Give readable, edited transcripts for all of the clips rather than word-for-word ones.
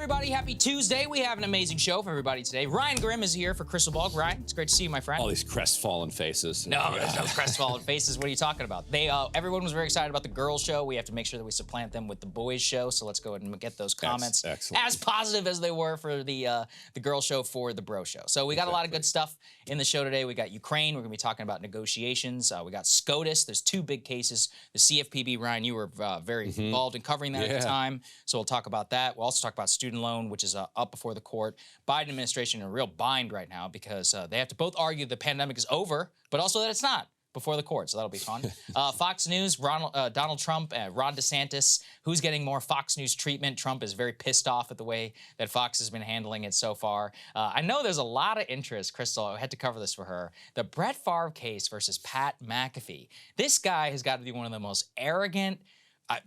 everybody. Happy Tuesday. We have an amazing show for everybody today. Ryan Grimm is here for Crystal Ball. Ryan, it's great to see you, my friend. All these crestfallen faces. No, there's no crestfallen faces. What are you talking about? Everyone was very excited about the girls' show. We have to make sure that we supplant them with the boys' show, so let's go ahead and get those comments as positive as they were for the girls' show for the bro show. So we got a lot of good stuff in the show today. We got Ukraine. We're going to be talking about negotiations. We got SCOTUS. There's two big cases. The CFPB, Ryan, you were very involved in covering that at the time, so we'll talk about that. We'll also talk about student loan, which is up before the court. Biden administration in a real bind right now because they have to both argue the pandemic is over, but also that it's not before the court, so that'll be fun. Fox News, Donald Trump, Ron Desantis, who's getting more Fox News treatment? Trump is very pissed off at the way that Fox has been handling it so far. I know there's a lot of interest, Crystal, I had to cover this for her, the Brett Favre case versus Pat McAfee. This guy has got to be one of the most arrogant,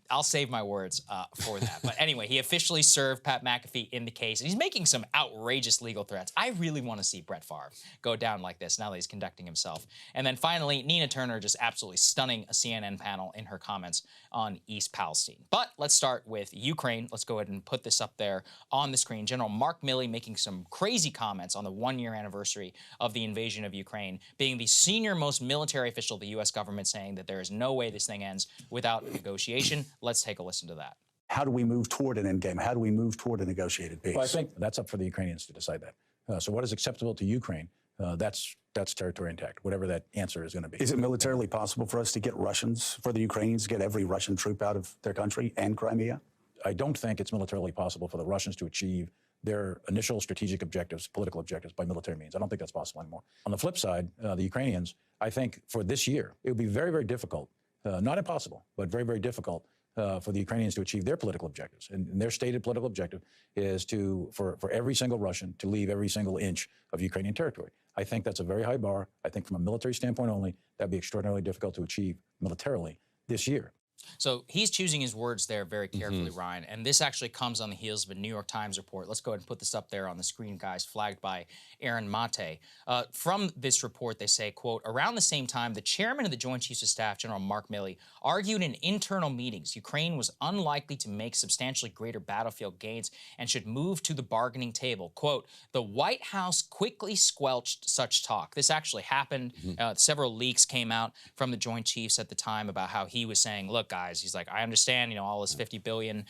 I'll save my words for that. But anyway, he officially served Pat McAfee in the case, and he's making some outrageous legal threats. I really want to see Brett Favre go down like this now that he's conducting himself. And then finally, Nina Turner just absolutely stunning a CNN panel in her comments on East Palestine. But let's start with Ukraine. Let's go ahead and put this up there on the screen. General Mark Milley making some crazy comments on the one-year anniversary of the invasion of Ukraine, being the senior most military official of the U.S. government, saying that there is no way this thing ends without negotiation. Let's take a listen to that. How do we move toward an end game? How do we move toward a negotiated peace? Well, I think that's up for the Ukrainians to decide that. So what is acceptable to Ukraine, that's territory intact, whatever that answer is going to be. Is it militarily possible for us to get Russians, for the Ukrainians to get every Russian troop out of their country and Crimea? I don't think it's militarily possible for the Russians to achieve their initial strategic objectives, political objectives, by military means. I don't think that's possible anymore. On the flip side, the Ukrainians, I think for this year, it would be very, very difficult, not impossible, but very, very difficult for the Ukrainians to achieve their political objectives. And their stated political objective is for every single Russian to leave every single inch of Ukrainian territory. I think that's a very high bar. I think from a military standpoint only, that'd be extraordinarily difficult to achieve militarily this year. So he's choosing his words there very carefully, Ryan. And this actually comes on the heels of a New York Times report. Let's go ahead and put this up there on the screen, guys, flagged by Aaron Mate. From this report, they say, quote, around the same time, the chairman of the Joint Chiefs of Staff, General Mark Milley, argued in internal meetings Ukraine was unlikely to make substantially greater battlefield gains and should move to the bargaining table. Quote, the White House quickly squelched such talk. This actually happened. Several leaks came out from the Joint Chiefs at the time about how he was saying, look, guys, he's like, I understand, you know, all this $50 billion.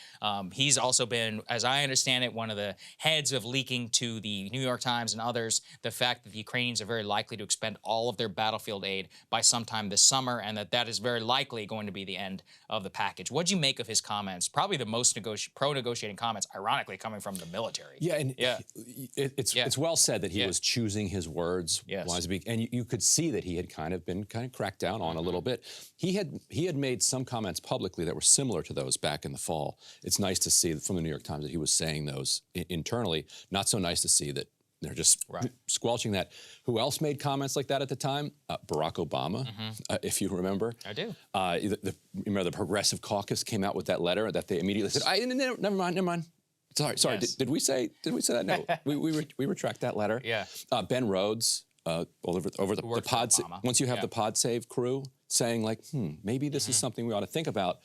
He's also been, as I understand it, one of the heads of leaking to the New York Times and others the fact that the Ukrainians are very likely to expend all of their battlefield aid by sometime this summer, and that is very likely going to be the end of the package. What'd you make of his comments? Probably the most pro-negotiating comments, ironically, coming from the military. Yeah, and it's well said that he was choosing his words wisely, and you could see that he had kind of cracked down on a little bit. He had made some comments publicly that were similar to those back in the fall. It's nice to see from the New York Times that he was saying those internally. Not so nice to see that they're just squelching that. Who else made comments like that at the time? Barack Obama, if you remember. I do. Remember the Progressive Caucus came out with that letter that they immediately said, never mind. Sorry. Did we say that? No, we retract that letter. Yeah. Ben Rhodes, over the pod. Once you have the pod save crew saying like, maybe this is something we ought to think about,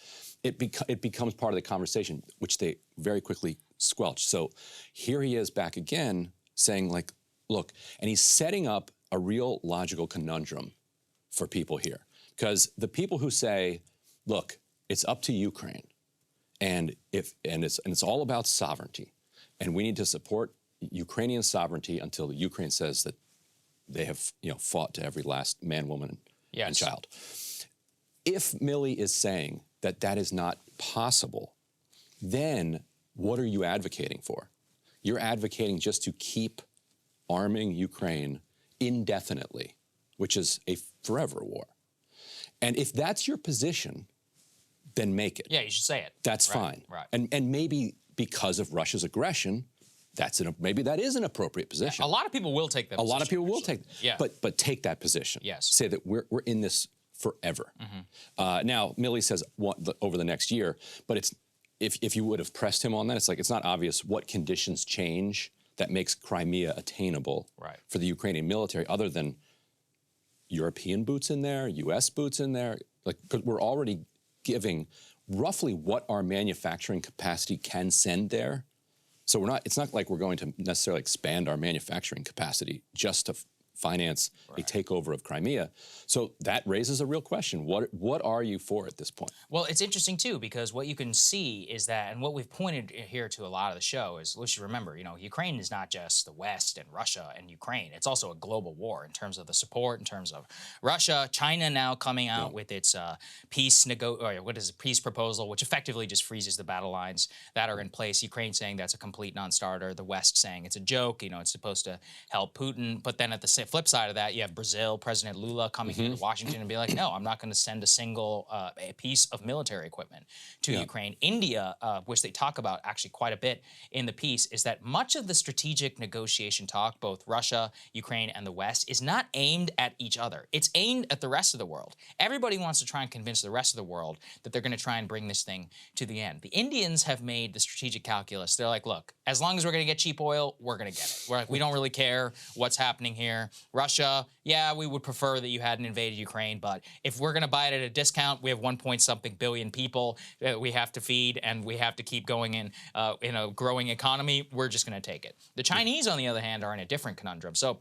it becomes part of the conversation, which they very quickly squelched. So here he is back again saying like, look, and he's setting up a real logical conundrum for people here. Because the people who say, look, it's up to Ukraine, and it's all about sovereignty, and we need to support Ukrainian sovereignty until Ukraine says that they have fought to every last man, woman, and child. If Milley is saying that that is not possible, then what are you advocating for? You're advocating just to keep arming Ukraine indefinitely, which is a forever war. And if that's your position, then make it. Yeah, you should say it. That's fine. Right. And maybe because of Russia's aggression, maybe that is an appropriate position. Yeah, a lot of people will take that position. A lot of people will take Yeah. But take that position. Yes. Say that we're in this forever. Now, Milley says over the next year, but if you would have pressed him on that, it's not obvious what conditions change that makes Crimea attainable for the Ukrainian military, other than European boots in there, U.S. boots in there. Because we're already giving roughly what our manufacturing capacity can send there. So it's not like we're going to necessarily expand our manufacturing capacity just to finance a takeover of Crimea. So that raises a real question. What are you for at this point? Well, it's interesting too, because what you can see is that, and what we've pointed here to a lot of the show is, let's remember, Ukraine is not just the West and Russia and Ukraine. It's also a global war in terms of the support, in terms of Russia, China now coming out with its peace proposal, which effectively just freezes the battle lines that are in place. Ukraine saying that's a complete non-starter. The West saying it's a joke. It's supposed to help Putin. But then at the flip side of that, you have Brazil, President Lula coming here to Washington and be like, no, I'm not going to send a single a piece of military equipment to Ukraine. India, which they talk about actually quite a bit in the piece, is that much of the strategic negotiation talk, both Russia, Ukraine, and the West, is not aimed at each other. It's aimed at the rest of the world. Everybody wants to try and convince the rest of the world that they're going to try and bring this thing to the end. The Indians have made the strategic calculus. They're like, look, as long as we're going to get cheap oil, we're going to get it. We're like, we don't really care what's happening here. Russia, yeah, we would prefer that you hadn't invaded Ukraine, but if we're going to buy it at a discount, we have 1-point-something billion people that we have to feed, and we have to keep going in a growing economy. We're just going to take it. The Chinese, on the other hand, are in a different conundrum. So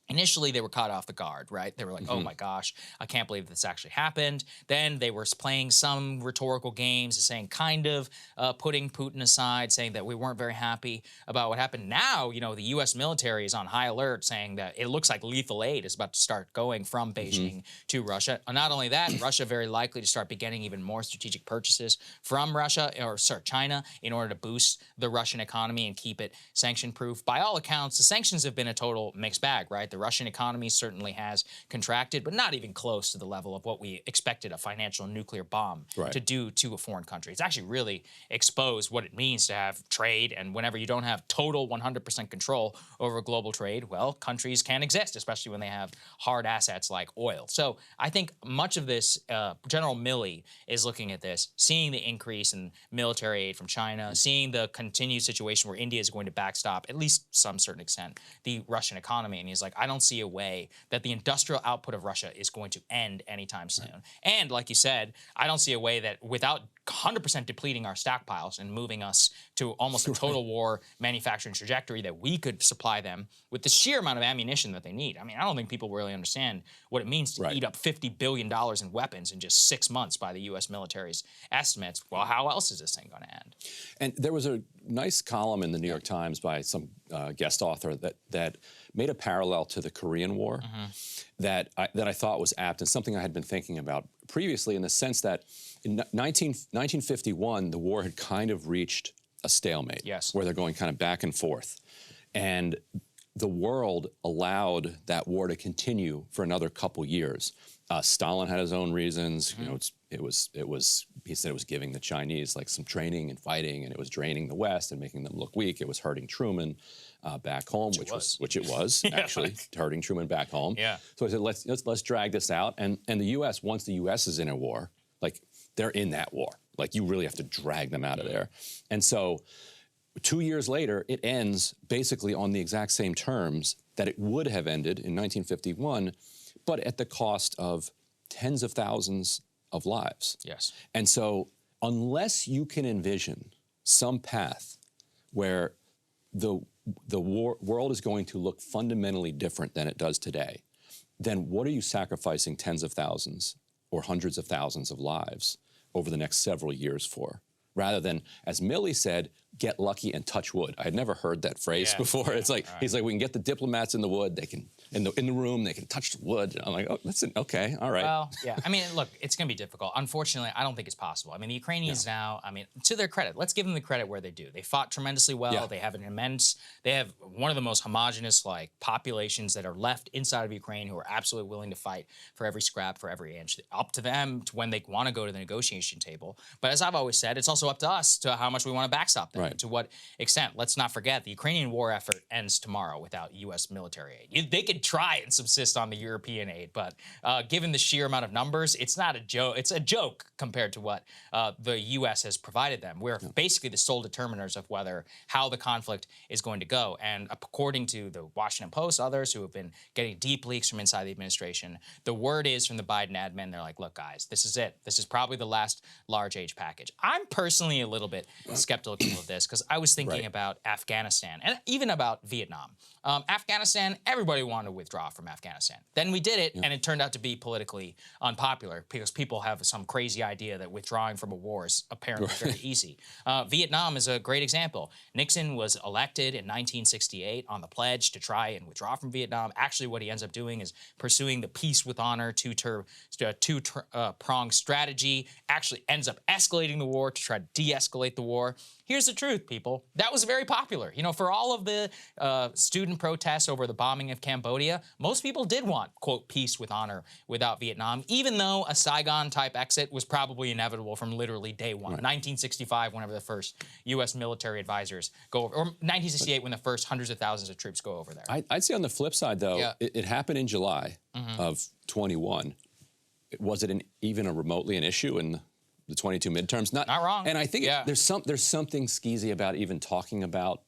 initially, they were caught off the guard, right? They were like, oh my gosh, I can't believe this actually happened. Then they were playing some rhetorical games, saying putting Putin aside, saying that we weren't very happy about what happened. Now, the U.S. military is on high alert, saying that it looks like lethal aid is about to start going from Beijing to Russia. Not only that, Russia very likely to start beginning even more strategic purchases from China in order to boost the Russian economy and keep it sanction-proof. By all accounts, the sanctions have been a total mixed bag, right? The Russian economy certainly has contracted, but not even close to the level of what we expected a financial nuclear bomb to do to a foreign country. It's actually really exposed what it means to have trade, and whenever you don't have total 100% control over global trade, well, countries can't exist, especially when they have hard assets like oil. So I think much of this, General Milley is looking at this, seeing the increase in military aid from China, seeing the continued situation where India is going to backstop, at least some certain extent, the Russian economy, and he's like, I don't see a way that the industrial output of Russia is going to end anytime soon. And like you said, I don't see a way that without 100% depleting our stockpiles and moving us to almost a total war manufacturing trajectory, that we could supply them with the sheer amount of ammunition that they need. I mean, I don't think people really understand what it means to eat up $50 billion in weapons in just 6 months by the U.S. military's estimates. Well, how else is this thing going to end? And there was a nice column in the New York Times by some guest author that made a parallel to the Korean War that I thought was apt, and something I had been thinking about previously, in the sense that in 1951, the war had kind of reached a stalemate, where they're going kind of back and forth. And the world allowed that war to continue for another couple years. Stalin had his own reasons. He said it was giving the Chinese like some training and fighting, and it was draining the West and making them look weak. It was hurting Truman back home, which it was actually hurting Truman back home. So I said, let's drag this out. And the U.S., once the U.S. is in a war, like they're in that war. Like you really have to drag them out of there. And so 2 years later, it ends basically on the exact same terms that it would have ended in 1951, but at the cost of tens of thousands of lives. And so unless you can envision some path where the world is going to look fundamentally different than it does today, then what are you sacrificing tens of thousands or hundreds of thousands of lives over the next several years for? Rather than, as Milley said, get lucky and touch wood. I had never heard that phrase before. It's like, he's like, we can get the diplomats in the wood, they can, in the room, they can touch the wood. I'm like, oh, listen, okay, all right. Well, I mean, look, it's going to be difficult. Unfortunately, I don't think it's possible. I mean, the Ukrainians now, I mean, to their credit, let's give them the credit where they do. They fought tremendously well. They have they have one of the most homogenous, like, populations that are left inside of Ukraine who are absolutely willing to fight for every scrap, for every inch. Up to them to when they want to go to the negotiation table. But as I've always said, it's also up to us to how much we want to backstop them. To what extent. Let's not forget, the Ukrainian war effort ends tomorrow without U.S. military aid. They could try and subsist on the European aid, but given the sheer amount of numbers, it's not a joke. It's a joke compared to what the U.S. has provided them. We're basically the sole determiners of how the conflict is going to go. And according to the Washington Post, others who have been getting deep leaks from inside the administration, the word is from the Biden admin, they're like, look, guys, this is it. This is probably the last large age package. I'm personally a little bit skeptical of this. this because I was thinking about Afghanistan and even about Vietnam. Afghanistan, everybody wanted to withdraw from Afghanistan. Then we did it, and it turned out to be politically unpopular because people have some crazy idea that withdrawing from a war is apparently very easy. Vietnam is a great example. Nixon was elected in 1968 on the pledge to try and withdraw from Vietnam. Actually, what he ends up doing is pursuing the peace with honor two-pronged strategy, actually ends up escalating the war to try to de-escalate the war. Here's the truth, people. That was very popular. You know, for all of the student protests over the bombing of Cambodia, most people did want, quote, peace with honor without Vietnam, even though a Saigon-type exit was probably inevitable from literally day one. 1965, whenever the first U.S. military advisors go over, or 1968, when the first hundreds of thousands of troops go over there. I'd say on the flip side, though, it happened in July of 21. Was it even remotely an issue in the 22 midterms? Not wrong. And I think there's something skeezy about even talking about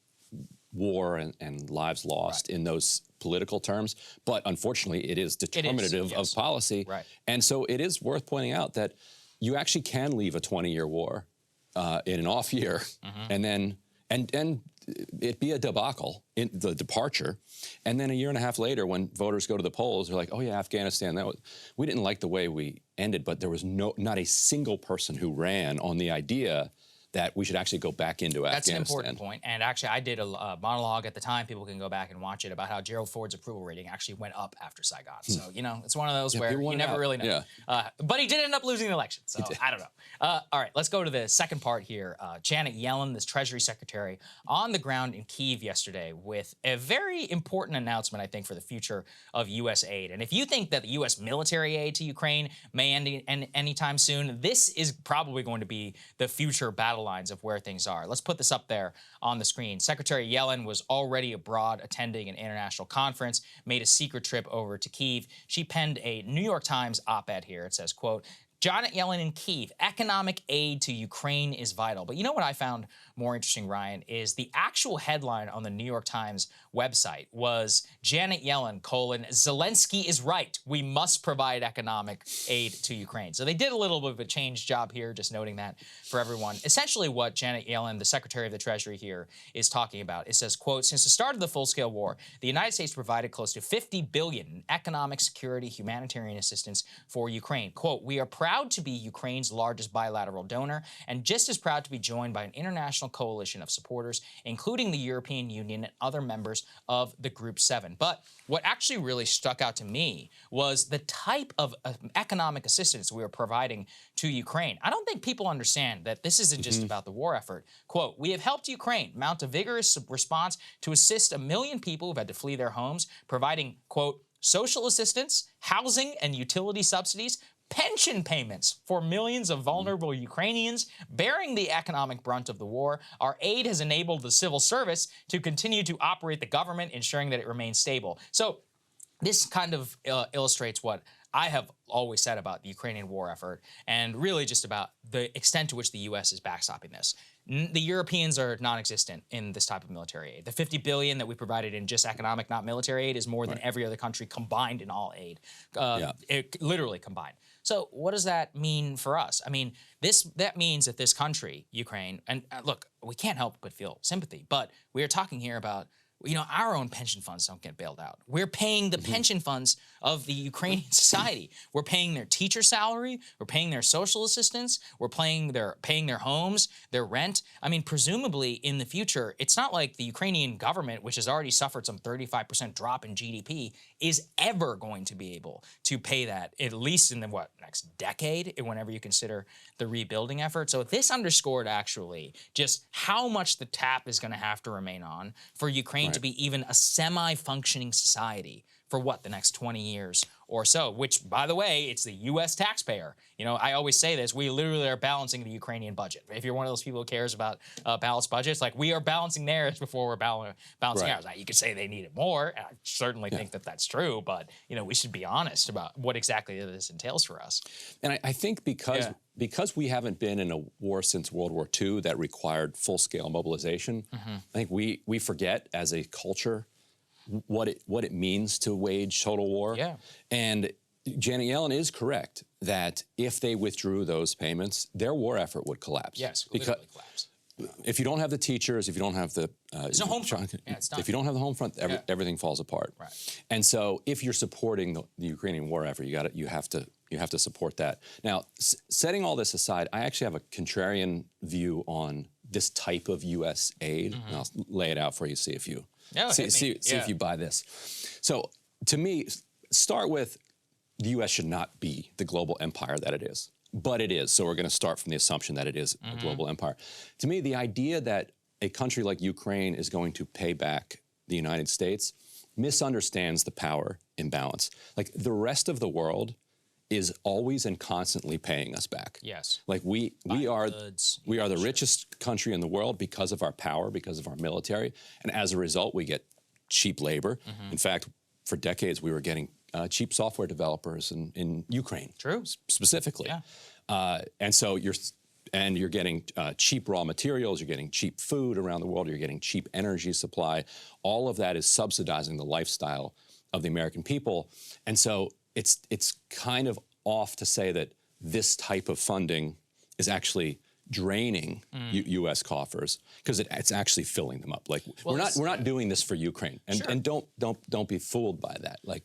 war and lives lost in those political terms. But unfortunately, it is determinative of policy. Right. And so it is worth pointing out that you actually can leave a 20-year war in an off year and then and it be a debacle in the departure, and then a year and a half later, when voters go to the polls, they're like, "Oh yeah, Afghanistan. We didn't like the way we ended, but there was not a single person who ran on the idea that we should actually go back into Afghanistan." That's an important point. And actually, I did a monologue at the time. People can go back and watch it about how Gerald Ford's approval rating actually went up after Saigon. So, you know, it's one of those where you never really know. But he did end up losing the election. So I don't know. All right, let's go to the second part here. Janet Yellen, this Treasury Secretary, on the ground in Kyiv yesterday with a very important announcement, I think, for the future of U.S. aid. And if you think that the U.S. military aid to Ukraine may end anytime soon, this is probably going to be the future battle lines of where things are. Let's put this up there on the screen. Secretary Yellen was already abroad attending an international conference, made a secret trip over to Kyiv. She penned a New York Times op-ed here. It says, quote, Janet Yellen in Kyiv, economic aid to Ukraine is vital. But you know what I found more interesting, Ryan, is the actual headline on the New York Times website was Janet Yellen, Zelensky is right. We must provide economic aid to Ukraine. So they did a little bit of a change job here, just noting that for everyone. Essentially what Janet Yellen, the Secretary of the Treasury here, is talking about. It says, quote, since the start of the full-scale war, the United States provided close to $50 billion in economic security humanitarian assistance for Ukraine. Quote, we are proud to be Ukraine's largest bilateral donor and just as proud to be joined by an international coalition of supporters, including the European Union and other members of the Group 7. But what actually really stuck out to me was the type of economic assistance we were providing to Ukraine. I don't think people understand that this isn't just about the war effort. Quote, we have helped Ukraine mount a vigorous response to assist 1 million people who've had to flee their homes, providing, quote, social assistance, housing and utility subsidies, pension payments for millions of vulnerable Ukrainians bearing the economic brunt of the war. Our aid has enabled the civil service to continue to operate the government, ensuring that it remains stable. So this kind of illustrates what I have always said about the Ukrainian war effort and really just about the extent to which the U.S. is backstopping this. The Europeans are non-existent in this type of military aid. The $50 billion that we provided in just economic, not military aid, is more than every other country combined in all aid, literally combined. So what does that mean for us? I mean, that means that this country, Ukraine, and look, we can't help but feel sympathy, but we are talking here about, you know, our own pension funds don't get bailed out. We're paying the pension funds of the Ukrainian society. We're paying their teacher salary. We're paying their social assistance. We're paying their homes, their rent. I mean, presumably in the future, it's not like the Ukrainian government, which has already suffered some 35% drop in GDP, is ever going to be able to pay that, at least in the, next decade, whenever you consider the rebuilding effort. So this underscored actually just how much the tap is going to have to remain on for Ukraine to be even a semi-functioning society for the next 20 years or so, which, by the way, it's the U.S. taxpayer. You know, I always say this, we literally are balancing the Ukrainian budget. If you're one of those people who cares about balanced budgets, like we are balancing theirs before we're balancing ours. Now, you could say they need it more, and I certainly think that that's true, but, you know, we should be honest about what exactly this entails for us. And I think because we haven't been in a war since World War II that required full-scale mobilization, I think we forget as a culture what it means to wage total war. Yeah. And Janet Yellen is correct that if they withdrew those payments, their war effort would collapse. Yes, literally collapse. if you don't have the teachers, if you don't have the there's no home front. Yeah, it's done. If you don't have the home front, everything falls apart. Right. And so, if you're supporting the Ukrainian war effort, you have to support that. Now, setting all this aside, I actually have a contrarian view on this type of U.S. aid. And I'll lay it out for you. See if you see if you buy this. So, to me, start with the U.S. should not be the global empire that it is. But it is, so we're going to start from the assumption that it is a global empire. To me, the idea that a country like Ukraine is going to pay back the United States misunderstands the power imbalance. Like, the rest of the world is always and constantly paying us back. Yes. Like, we are the richest country in the world because of our power, because of our military, and as a result, we get cheap labor. In fact, for decades, we were getting cheap software developers in Ukraine. True. Specifically. Yeah. And so you're getting cheap raw materials, you're getting cheap food around the world, you're getting cheap energy supply. All of that is subsidizing the lifestyle of the American people. And so it's kind of off to say that this type of funding is actually draining U.S. coffers, because it's actually filling them up. Like, we're not doing this for Ukraine, and don't be fooled by that. Like,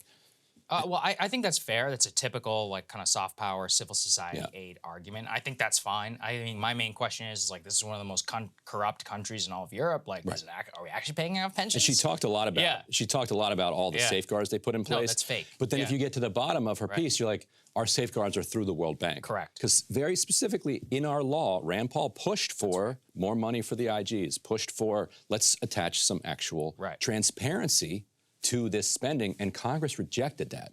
well, I think that's fair. That's a typical, like, kind of soft power, civil society aid argument. I think that's fine. I mean, my main question is, like, this is one of the most corrupt countries in all of Europe. Like, are we actually paying out pensions? And she talked a lot about all the safeguards they put in place. No, that's fake. But then if you get to the bottom of her piece, you're like, our safeguards are through the World Bank. Correct. Because very specifically in our law, Rand Paul pushed for more money for the IGs, pushed for let's attach some actual transparency to this spending, and Congress rejected that.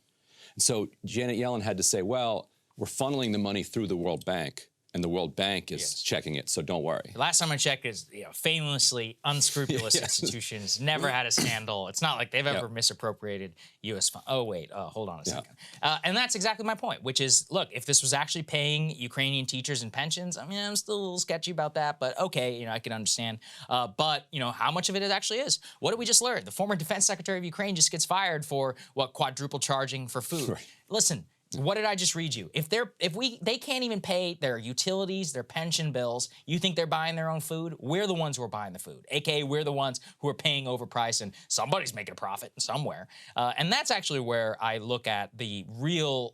And so Janet Yellen had to say, well, we're funneling the money through the World Bank, and the World Bank is checking it, so don't worry. Last time I checked, is famously unscrupulous institutions, never had a scandal. It's not like they've ever misappropriated U.S. funds. Oh, wait, hold on a second. And that's exactly my point, which is, look, if this was actually paying Ukrainian teachers and pensions, I mean, I'm still a little sketchy about that, but okay, I can understand. But, how much of it actually is? What did we just learn? The former defense secretary of Ukraine just gets fired for, quadruple charging for food. Right. Listen. What did I just read you? If they can't even pay their utilities, their pension bills, you think they're buying their own food? We're the ones who are buying the food, aka we're the ones who are paying overpriced, and somebody's making a profit somewhere. And that's actually where I look at the real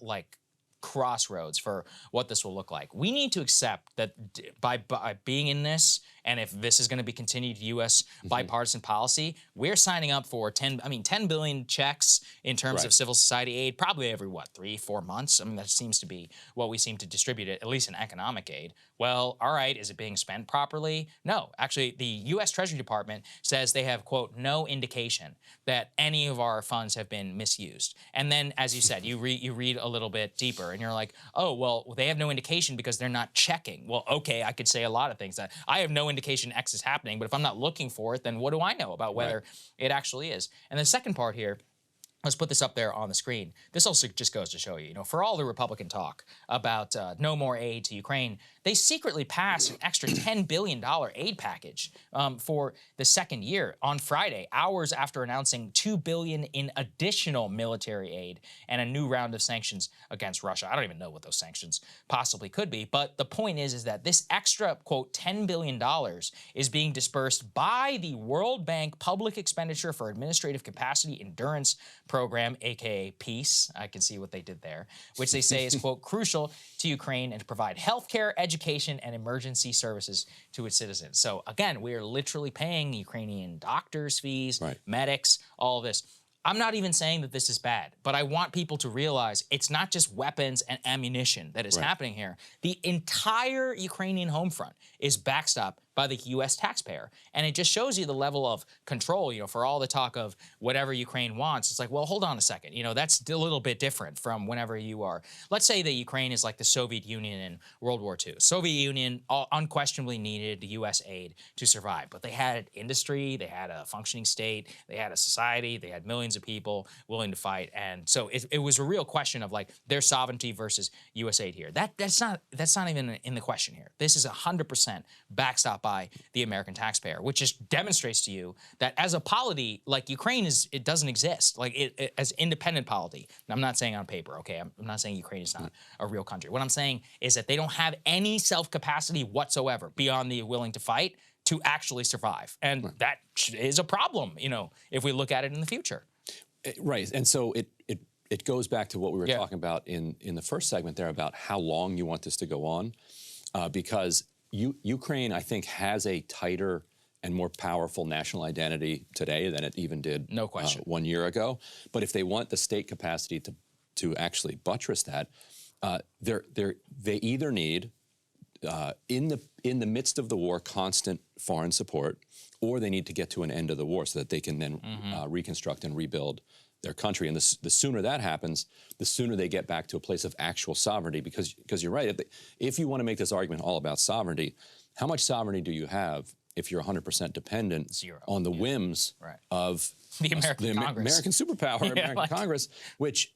crossroads for what this will look like. We need to accept that by being in this, and if this is going to be continued U.S. bipartisan policy, we're signing up for 10 billion checks in terms of civil society aid, probably every, 3-4 months? I mean, that seems to be what we seem to distribute, at least in economic aid. Well, all right, is it being spent properly? No. Actually, the U.S. Treasury Department says they have, quote, no indication that any of our funds have been misused. And then, as you said, you read a little bit deeper, and you're like, oh, well, they have no indication because they're not checking. Well, okay, I could say a lot of things. That I have no indication X is happening, but if I'm not looking for it, then what do I know about whether it actually is? And the second part here, let's put this up there on the screen. This also just goes to show you, for all the Republican talk about no more aid to Ukraine, they secretly passed an extra $10 billion aid package for the second year on Friday, hours after announcing $2 billion in additional military aid and a new round of sanctions against Russia. I don't even know what those sanctions possibly could be, but the point is that this extra, quote, $10 billion is being dispersed by the World Bank Public Expenditure for Administrative Capacity Endurance Program, aka PEACE. I can see what they did there, which they say is, quote, crucial to Ukraine and to provide healthcare, education, and emergency services to its citizens. So again, we are literally paying Ukrainian doctors' fees, medics, all of this. I'm not even saying that this is bad, but I want people to realize it's not just weapons and ammunition that is happening here. The entire Ukrainian home front is backstopped by the U.S. taxpayer. And it just shows you the level of control, for all the talk of whatever Ukraine wants. It's like, well, hold on a second. That's a little bit different from whenever you are. Let's say that Ukraine is like the Soviet Union in World War II. Soviet Union unquestionably needed the U.S. aid to survive, but they had industry, they had a functioning state, they had a society, they had millions of people willing to fight. And so it was a real question of their sovereignty versus U.S. aid here. That's not even in the question here. This is 100% backstopped by the American taxpayer, which just demonstrates to you that as a polity, Ukraine it doesn't exist, as independent polity. And I'm not saying on paper, okay? I'm not saying Ukraine is not a real country. What I'm saying is that they don't have any self-capacity whatsoever beyond the willing to fight to actually survive. And that is a problem, if we look at it in the future. Right. And so it goes back to what we were talking about in the first segment there about how long you want this to go on, because Ukraine, I think, has a tighter and more powerful national identity today than it even did 1 year ago. But if they want the state capacity to actually buttress that, they either need in the midst of the war constant foreign support, or they need to get to an end of the war so that they can then reconstruct and rebuild their country. And the sooner that happens, the sooner they get back to a place of actual sovereignty. Because you're right, if you want to make this argument all about sovereignty, how much sovereignty do you have if you're 100% dependent on the whims of the American Congress. American superpower, American Congress, which,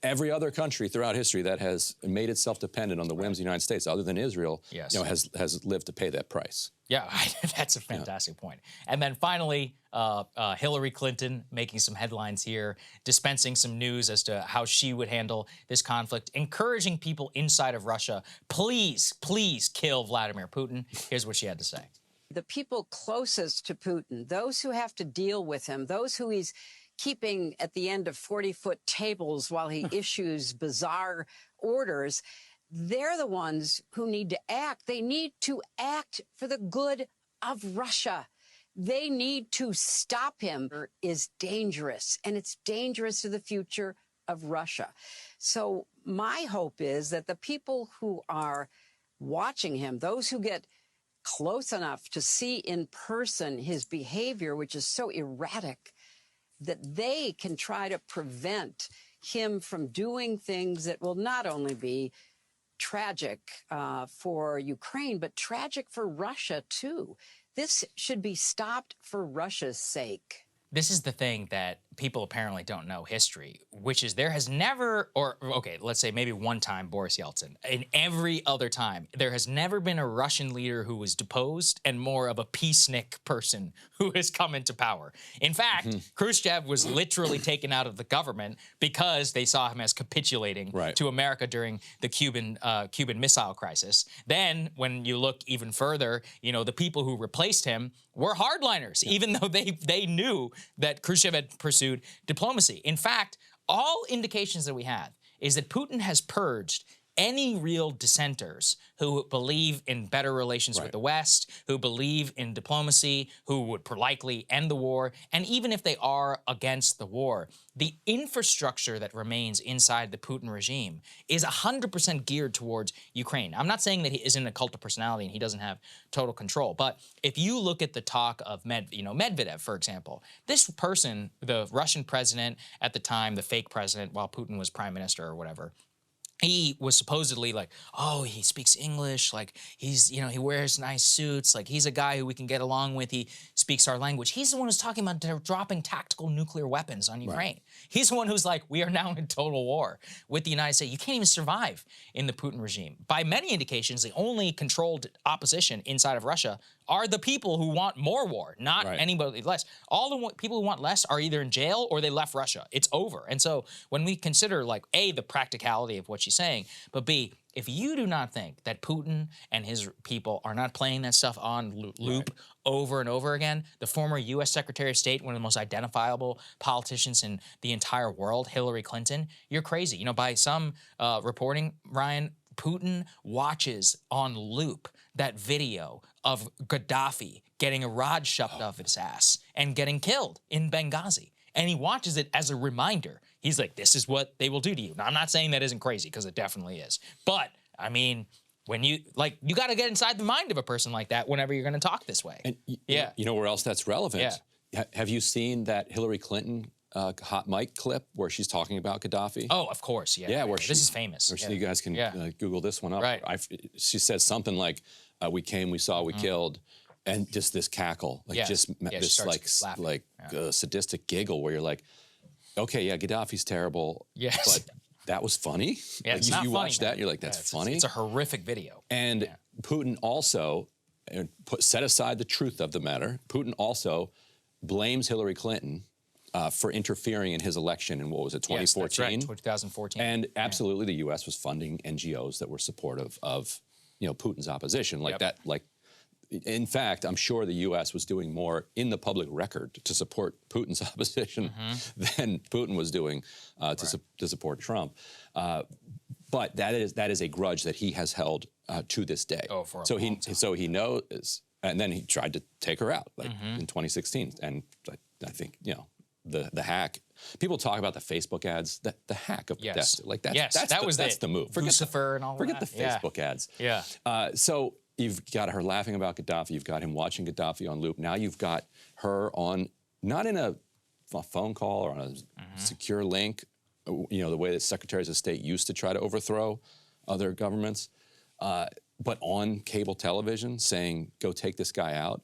every other country throughout history that has made itself dependent on the whims of the United States, other than Israel, has lived to pay that price. Yeah, that's a fantastic point. And then finally, Hillary Clinton making some headlines here, dispensing some news as to how she would handle this conflict, encouraging people inside of Russia, please, please kill Vladimir Putin. Here's what she had to say. The people closest to Putin, those who have to deal with him, those who he's keeping at the end of 40-foot tables while he issues bizarre orders, they're the ones who need to act. They need to act for the good of Russia. They need to stop him. It is dangerous, and it's dangerous to the future of Russia. So my hope is that the people who are watching him, those who get close enough to see in person his behavior, which is so erratic, that they can try to prevent him from doing things that will not only be tragic for Ukraine, but tragic for Russia, too. This should be stopped for Russia's sake. This is the thing that people apparently don't know history, which is there has never, or okay, let's say maybe one time Boris Yeltsin. In every other time, there has never been a Russian leader who was deposed and more of a peacenik person who has come into power. In fact, Khrushchev was literally taken out of the government because they saw him as capitulating to America during the Cuban Missile Crisis. Then, when you look even further, the people who replaced him were hardliners, even though they knew that Khrushchev had pursued diplomacy. In fact, all indications that we have is that Putin has purged any real dissenters who believe in better relations with the West, who believe in diplomacy, who would likely end the war, and even if they are against the war, the infrastructure that remains inside the Putin regime is 100% geared towards Ukraine. I'm not saying that he isn't a cult of personality and he doesn't have total control, but if you look at the talk of Medvedev, for example, this person, the Russian president at the time, the fake president while Putin was prime minister or whatever, he was supposedly like, oh, he speaks English, like he's, he wears nice suits, like he's a guy who we can get along with, he speaks our language. He's the one who's talking about dropping tactical nuclear weapons on Ukraine. He's the one who's like, we are now in total war with the United States. You can't even survive in the Putin regime. By many indications, the only controlled opposition inside of Russia are the people who want more war, not anybody less. All the people who want less are either in jail or they left Russia. It's over. And so when we consider, like, A, the practicality of what she's saying, but B, if you do not think that Putin and his people are not playing that stuff on loop over and over again, the former U.S. Secretary of State, one of the most identifiable politicians in the entire world, Hillary Clinton, you're crazy. By some reporting, Ryan, Putin watches on loop that video of Gaddafi getting a rod shoved off his ass and getting killed in Benghazi. And he watches it as a reminder. He's like, this is what they will do to you. Now, I'm not saying that isn't crazy, because it definitely is. But, I mean, when you got to get inside the mind of a person like that whenever you're going to talk this way. And you know where else that's relevant? Have you seen that Hillary Clinton hot mic clip where she's talking about Gaddafi? Oh, of course, this is famous. You guys can Google this one up. She says something like, we came, we saw, we killed, and just this cackle, this sadistic giggle where you're like, okay, Gaddafi's terrible, but that was funny. Yeah, it's not funny, watch that, you're like, that's funny. It's a horrific video. And Putin also, set aside the truth of the matter, Putin also blames Hillary Clinton for interfering in his election in, what was it, 2014? Yes, that's right, 2014. And absolutely the U.S. was funding NGOs that were supportive of, Putin's opposition. in fact, I'm sure the U.S. was doing more in the public record to support Putin's opposition than Putin was doing to support Trump. But that is a grudge that he has held to this day. Oh, for a so long time. So he knows, and then he tried to take her out in 2016, and I think the hack. People talk about the Facebook ads. The hack of Destiny, like that's the move. Lucifer and all forget that. the Facebook ads. Yeah. So you've got her laughing about Gaddafi. You've got him watching Gaddafi on loop. Now you've got her on, not in a phone call or on a secure link, the way that secretaries of state used to try to overthrow other governments, but on cable television saying, go take this guy out.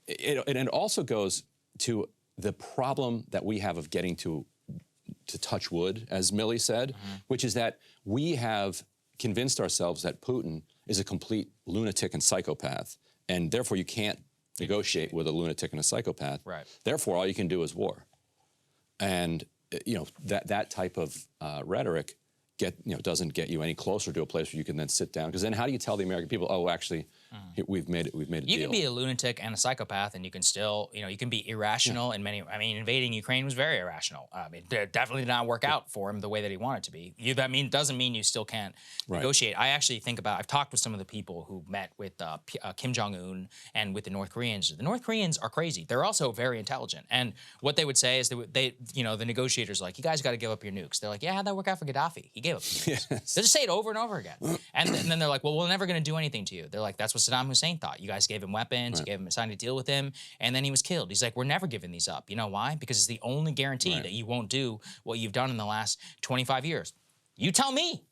It also goes to the problem that we have of getting to touch wood, as Milley said, which is that we have convinced ourselves that Putin is a complete lunatic and psychopath, and therefore you can't negotiate with a lunatic and a psychopath. Right. Therefore, all you can do is war. And that type of rhetoric doesn't get you any closer to a place where you can then sit down. Because then how do you tell the American people, oh, actually, we've made a deal? You can be a lunatic and a psychopath, and you can still, you can be irrational in many. I mean, invading Ukraine was very irrational. It definitely did not work out for him the way that he wanted to be. Doesn't mean you still can't negotiate. I actually think I've talked with some of the people who met with Kim Jong-un and with the North Koreans. The North Koreans are crazy. They're also very intelligent. And what they would say is the negotiators are like, you guys got to give up your nukes. They're like, yeah, how'd that work out for Gaddafi? He gave up his nukes. They just say it over and over again. And then they're like, well, we're never going to do anything to you. They're like, that's what Saddam Hussein thought. You guys gave him weapons, you gave him signed a deal with him, and then he was killed. He's like, we're never giving these up. You know why? Because it's the only guarantee that you won't do what you've done in the last 25 years. You tell me.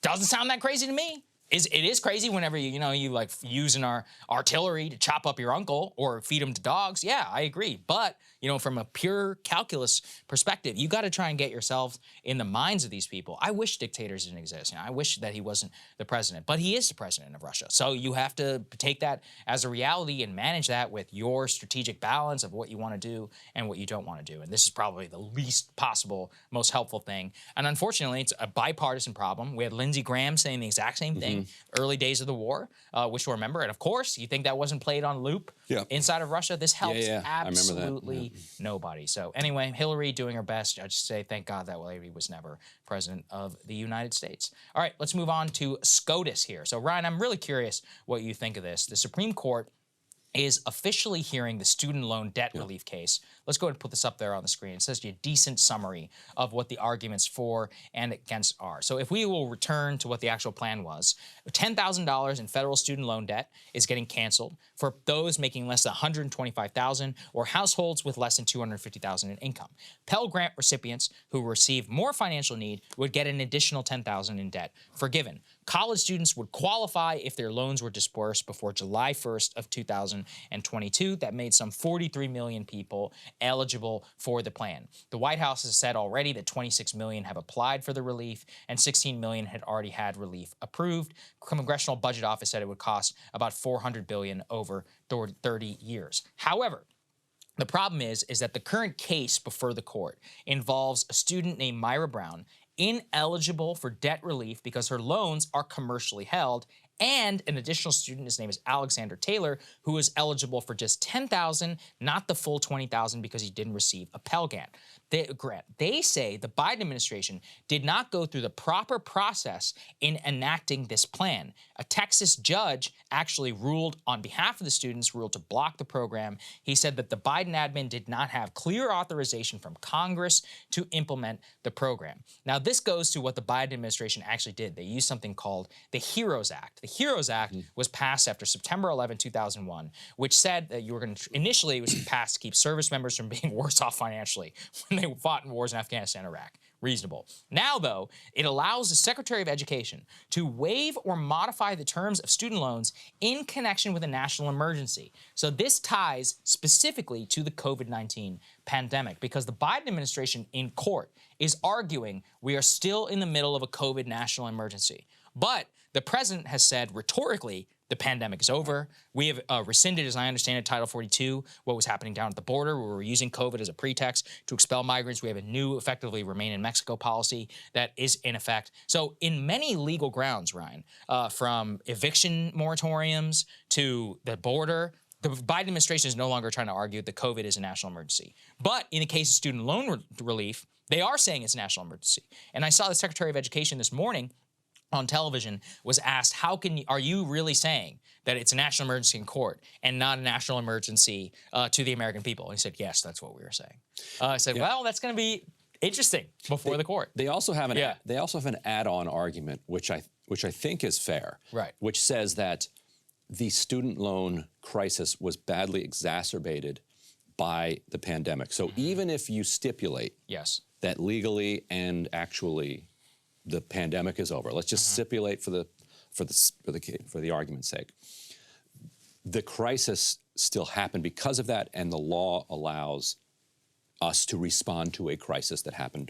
Doesn't sound that crazy to me. It is crazy whenever you like using our artillery to chop up your uncle or feed him to dogs. Yeah, I agree. But from a pure calculus perspective, you got to try and get yourself in the minds of these people. I wish dictators didn't exist. I wish that he wasn't the president, but he is the president of Russia. So you have to take that as a reality and manage that with your strategic balance of what you want to do and what you don't want to do. And this is probably the least possible, most helpful thing. And unfortunately, it's a bipartisan problem. We had Lindsey Graham saying the exact same thing early days of the war, which we'll remember. And of course, you think that wasn't played on loop inside of Russia? This helps absolutely nobody. So anyway, Hillary doing her best. I just say thank God that lady was never president of the United States. All right, let's move on to SCOTUS here. So Ryan, I'm really curious what you think of this. The Supreme Court is officially hearing the student loan debt relief case. Let's go ahead and put this up there on the screen. It says a decent summary of what the arguments for and against are. So if we will return to what the actual plan was, $10,000 in federal student loan debt is getting canceled for those making less than $125,000 or households with less than $250,000 in income. Pell Grant recipients who receive more financial need would get an additional $10,000 in debt forgiven. College students would qualify if their loans were disbursed before July 1st of 2022. That made some 43 million people eligible for the plan. The White House has said already that 26 million have applied for the relief and 16 million had already had relief approved. Congressional Budget Office said it would cost about $400 billion over 30 years. However, the problem is that the current case before the court involves a student named Myra Brown, ineligible for debt relief because her loans are commercially held, and an additional student, his name is Alexander Taylor, who is eligible for just $10,000, not the full $20,000 because he didn't receive a Pell Grant. They say the Biden administration did not go through the proper process in enacting this plan. A Texas judge actually ruled on behalf of the students, ruled to block the program. He said that the Biden admin did not have clear authorization from Congress to implement the program. Now, this goes to what the Biden administration actually did. They used something called the HEROES Act. The HEROES Act was passed after September 11, 2001, which said that you were going to, initially it was passed to keep service members from being worse off financially when they fought in wars in Afghanistan and Iraq. Reasonable. Now, though, it allows the Secretary of Education to waive or modify the terms of student loans in connection with a national emergency. So this ties specifically to the COVID-19 pandemic because the Biden administration in court is arguing we are still in the middle of a COVID national emergency. But the president has said rhetorically, The pandemic is over. We have rescinded, as I understand it, Title 42, what was happening down at the border, where we were using COVID as a pretext to expel migrants. We have a new, effectively, remain in Mexico policy that is in effect. So in many legal grounds, Ryan, from eviction moratoriums to the border, the Biden administration is no longer trying to argue that COVID is a national emergency. But in the case of student loan relief, they are saying it's a national emergency. And I saw the Secretary of Education this morning on television was asked, are you really saying that it's a national emergency in court and not a national emergency to the American people? And he said, yes, that's what we were saying. I said, well, that's going to be interesting before the court. They also have an add-on argument, which I think is fair, right? Which says that the student loan crisis was badly exacerbated by the pandemic. So even if you stipulate that legally and actually the pandemic is over, let's just stipulate for the argument's sake, the crisis still happened because of that, and the law allows us to respond to a crisis that happened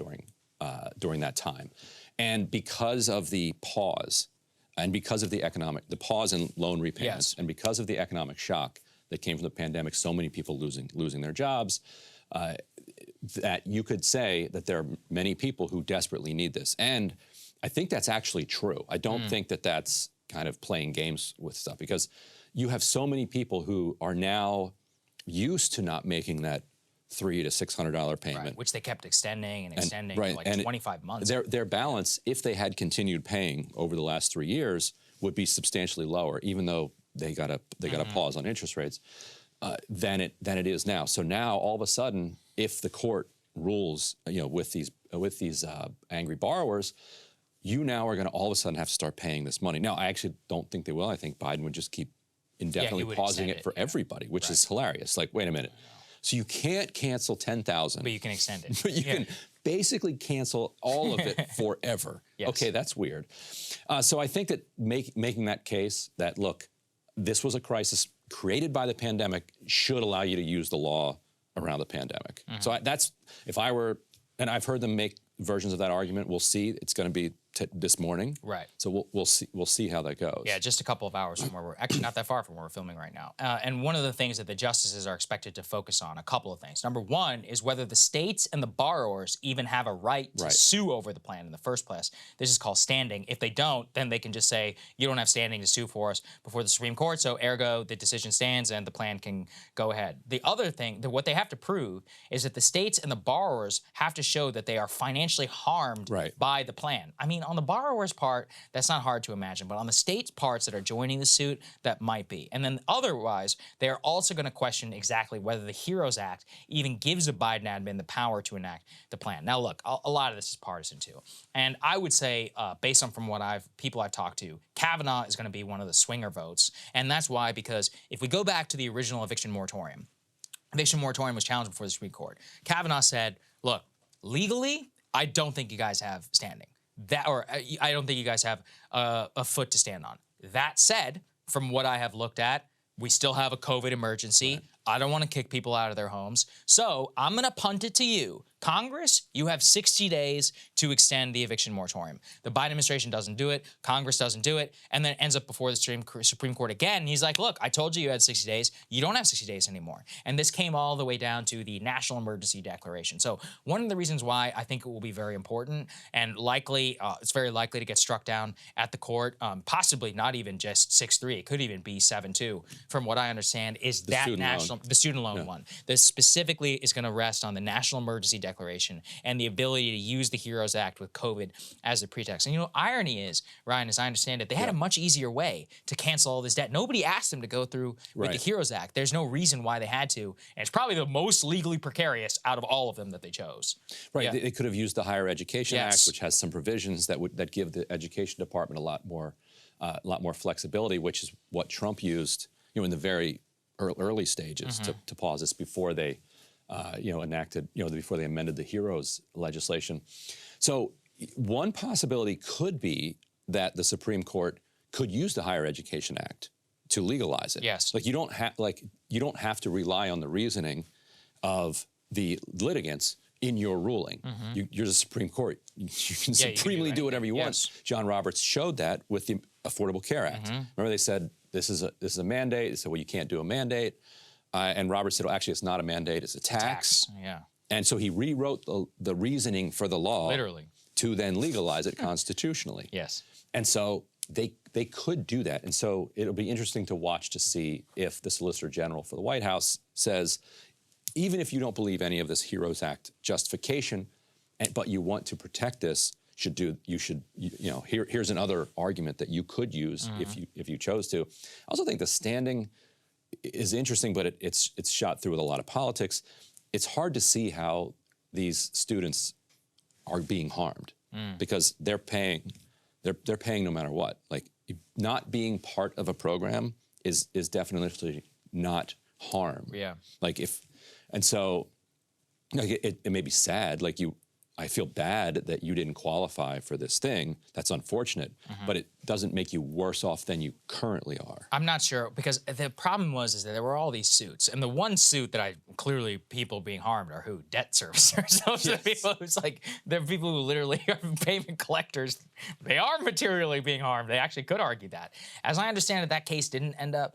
during that time. And because of the pause, and because of the pause in loan repayments, and because of the economic shock that came from the pandemic, so many people losing their jobs, that you could say that there are many people who desperately need this. And I think that's actually true. I don't think that that's kind of playing games with stuff, because you have so many people who are now used to not making that $300 to $600 payment, right, which they kept extending and extending for like 25 months. Their balance, if they had continued paying over the last 3 years, would be substantially lower, even though they got a pause on interest rates, than it is now. So now all of a sudden, if the court rules, with these angry borrowers, you now are going to all of a sudden have to start paying this money. Now, I actually don't think they will. I think Biden would just keep indefinitely pausing it for everybody, which is hilarious. Like, wait a minute. So you can't cancel 10,000. But you can extend it. But you can basically cancel all of it forever. Okay, that's weird. So I think that making that case that, look, this was a crisis created by the pandemic should allow you to use the law around the pandemic. So if I were, and I've heard them make versions of that argument. We'll see. It's going to be this morning. Right. So we'll see how that goes. Yeah, just a couple of hours from where we're actually not that far from where we're filming right now. And one of the things that the justices are expected to focus on, a couple of things. Number one is whether the states and the borrowers even have a right to sue over the plan in the first place. This is called standing. If they don't, then they can just say, you don't have standing to sue for us before the Supreme Court, so ergo, the decision stands and the plan can go ahead. The other thing, what they have to prove is that the states and the borrowers have to show that they are financially harmed by the plan. I mean, on the borrower's part, that's not hard to imagine, but on the state's parts that are joining the suit, that might be. And then otherwise, they are also going to question exactly whether the HEROES Act even gives the Biden admin the power to enact the plan. Now, look, a lot of this is partisan too. And I would say, based on from what people I've talked to, Kavanaugh is going to be one of the swinger votes. And that's why, because if we go back to the original eviction moratorium was challenged before the Supreme Court. Kavanaugh said, look, legally, I don't think you guys have standing. I don't think you guys have a foot to stand on. That said, from what I have looked at, we still have a COVID emergency. I don't want to kick people out of their homes. So I'm going to punt it to you. Congress, you have 60 days to extend the eviction moratorium. The Biden administration doesn't do it. Congress doesn't do it. And then it ends up before the Supreme Court again. And he's like, look, I told you had 60 days. You don't have 60 days anymore. And this came all the way down to the National Emergency Declaration. So one of the reasons why I think it will be very important and likely, it's very likely to get struck down at the court, possibly not even just 6-3. It could even be 7-2, from what I understand, is the student loan one. This specifically is going to rest on the National Emergency Declaration and the ability to use the HEROES Act with COVID as a pretext. And irony is, Ryan, as I understand it, they had a much easier way to cancel all this debt. Nobody asked them to go through with the HEROES Act. There's no reason why they had to. And it's probably the most legally precarious out of all of them that they chose. Right. They could have used the Higher Education Act, which has some provisions that give the Education Department a lot more flexibility, which is what Trump used, in the very early stages to pause this before they before they amended the HEROES legislation. So one possibility could be that the Supreme Court could use the Higher Education Act to legalize it. Yes. You don't have to rely on the reasoning of the litigants in your ruling. You're the Supreme Court. You can supremely do whatever you want. John Roberts showed that with the Affordable Care Act. Remember, they said this is a mandate. They said, well, you can't do a mandate. And Roberts said, well, actually, it's not a mandate, it's a tax. Yeah. And so he rewrote the reasoning for the law. Literally. To then legalize it constitutionally. Yes. And so they could do that. And so it'll be interesting to watch to see if the Solicitor General for the White House says, even if you don't believe any of this HEROES Act justification, but you want to protect this, here's another argument that you could use if you chose to. I also think the standing is interesting, but it's shot through with a lot of politics. It's hard to see how these students are being harmed because they're paying no matter what. Like, not being part of a program is definitely not harm. Yeah. And so it may be sad. Like, I feel bad that you didn't qualify for this thing. That's unfortunate, but it doesn't make you worse off than you currently are. I'm not sure, because the problem is that there were all these suits, and the one suit that clearly people being harmed are who? Debt servicers. Those are the people who's like, they're people who literally are payment collectors. They are materially being harmed. They actually could argue that. As I understand it, that case didn't end up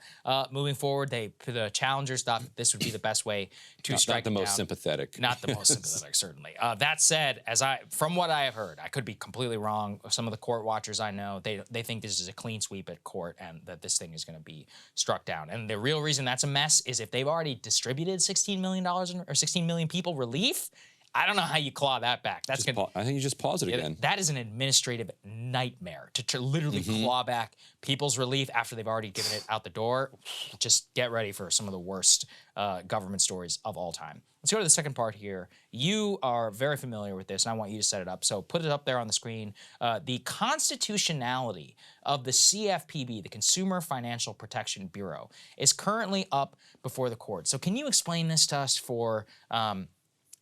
moving forward. The challengers thought that this would be the best way to strike Not the down. most sympathetic. Not the most sympathetic, certainly. That said, from what I have heard, I could be completely wrong. Some of the court watchers I know, they think this is a clean sweep at court and that this thing is going to be struck down. And the real reason that's a mess is if they've already distributed $16 million or 16 million people relief, I don't know how you claw that back. I think you just pause it again. That is an administrative nightmare to literally claw back people's relief after they've already given it out the door. Just get ready for some of the worst government stories of all time. Let's go to the second part here. You are very familiar with this, and I want you to set it up. So put it up there on the screen. The constitutionality of the CFPB, the Consumer Financial Protection Bureau, is currently up before the court. So can you explain this to us for the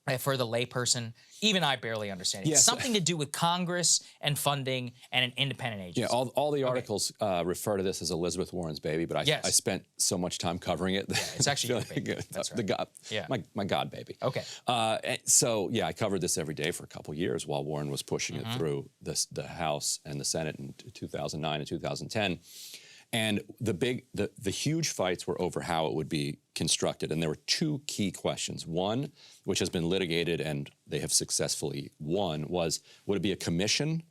layperson? Even I barely understand it. It's something to do with Congress and funding and an independent agency. Yeah, all the articles refer to this as Elizabeth Warren's baby, but I spent so much time covering it. Yeah, it's actually your baby. That's right. My God baby. Okay. So I covered this every day for a couple years while Warren was pushing it through the House and the Senate in 2009 and 2010. And the huge fights were over how it would be constructed. And there were two key questions. One, which has been litigated and they have successfully won, was would it be a commission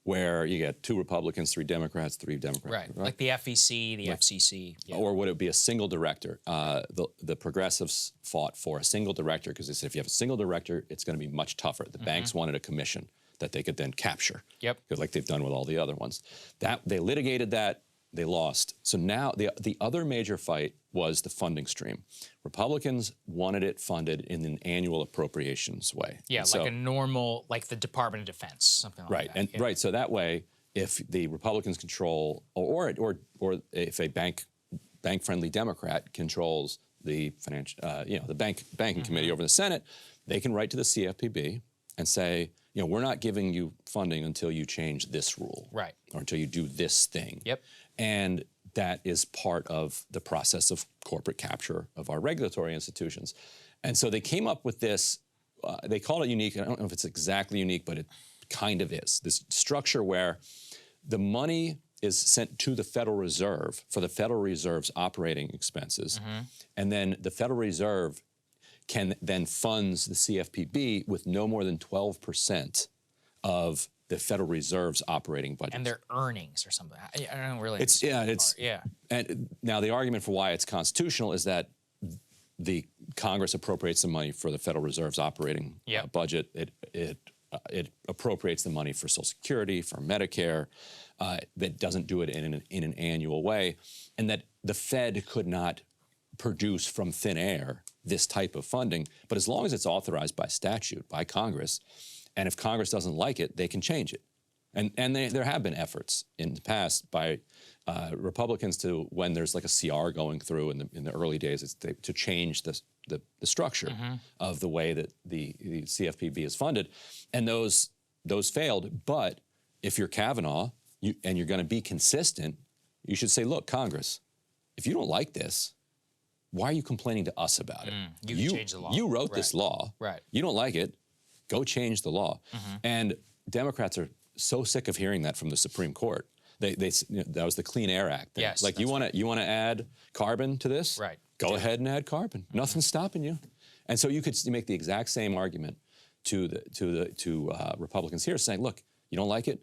where you get 2 Republicans, 3 Democrats, 3 Democrats? Right, like the FEC, the FCC. Yeah. Or would it be a single director? The progressives fought for a single director because they said if you have a single director, it's going to be much tougher. The banks wanted a commission that they could then capture. Yep. Like they've done with all the other ones. They litigated that. They lost. So now the other major fight was the funding stream. Republicans wanted it funded in an annual appropriations way. Yeah, like a normal, like the Department of Defense, something like that. Right. So that way, if the Republicans control, or if a bank-friendly Democrat controls the financial, the banking committee over the Senate, they can write to the CFPB and say, we're not giving you funding until you change this rule. Right. Or until you do this thing. Yep. And that is part of the process of corporate capture of our regulatory institutions. And so they came up with this, they call it unique. I don't know if it's exactly unique, but it kind of is. This structure where the money is sent to the Federal Reserve for the Federal Reserve's operating expenses. And then the Federal Reserve can then funds the CFPB with no more than 12% of the Federal Reserve's operating budget. And their earnings or something. I don't really And now the argument for why it's constitutional is that the Congress appropriates the money for the Federal Reserve's operating budget. It appropriates the money for Social Security, for Medicare, that doesn't do it in an annual way, and that the Fed could not produce from thin air this type of funding. But as long as it's authorized by statute, by Congress, and if Congress doesn't like it, they can change it. And there have been efforts in the past by Republicans to, when there's like a CR going through in the early days, to change the structure of the way that the CFPB is funded. And those failed. But if you're Kavanaugh and you're going to be consistent, you should say, look, Congress, if you don't like this, why are you complaining to us about it? You change the law. You wrote this law. Right. You don't like it. Go change the law. And Democrats are so sick of hearing that from the Supreme Court that was the Clean Air Act. Yes, like you want to add carbon to this? Right. Go ahead and add carbon. Nothing's stopping you. And so you could make the exact same argument to Republicans here, saying, look, you don't like it,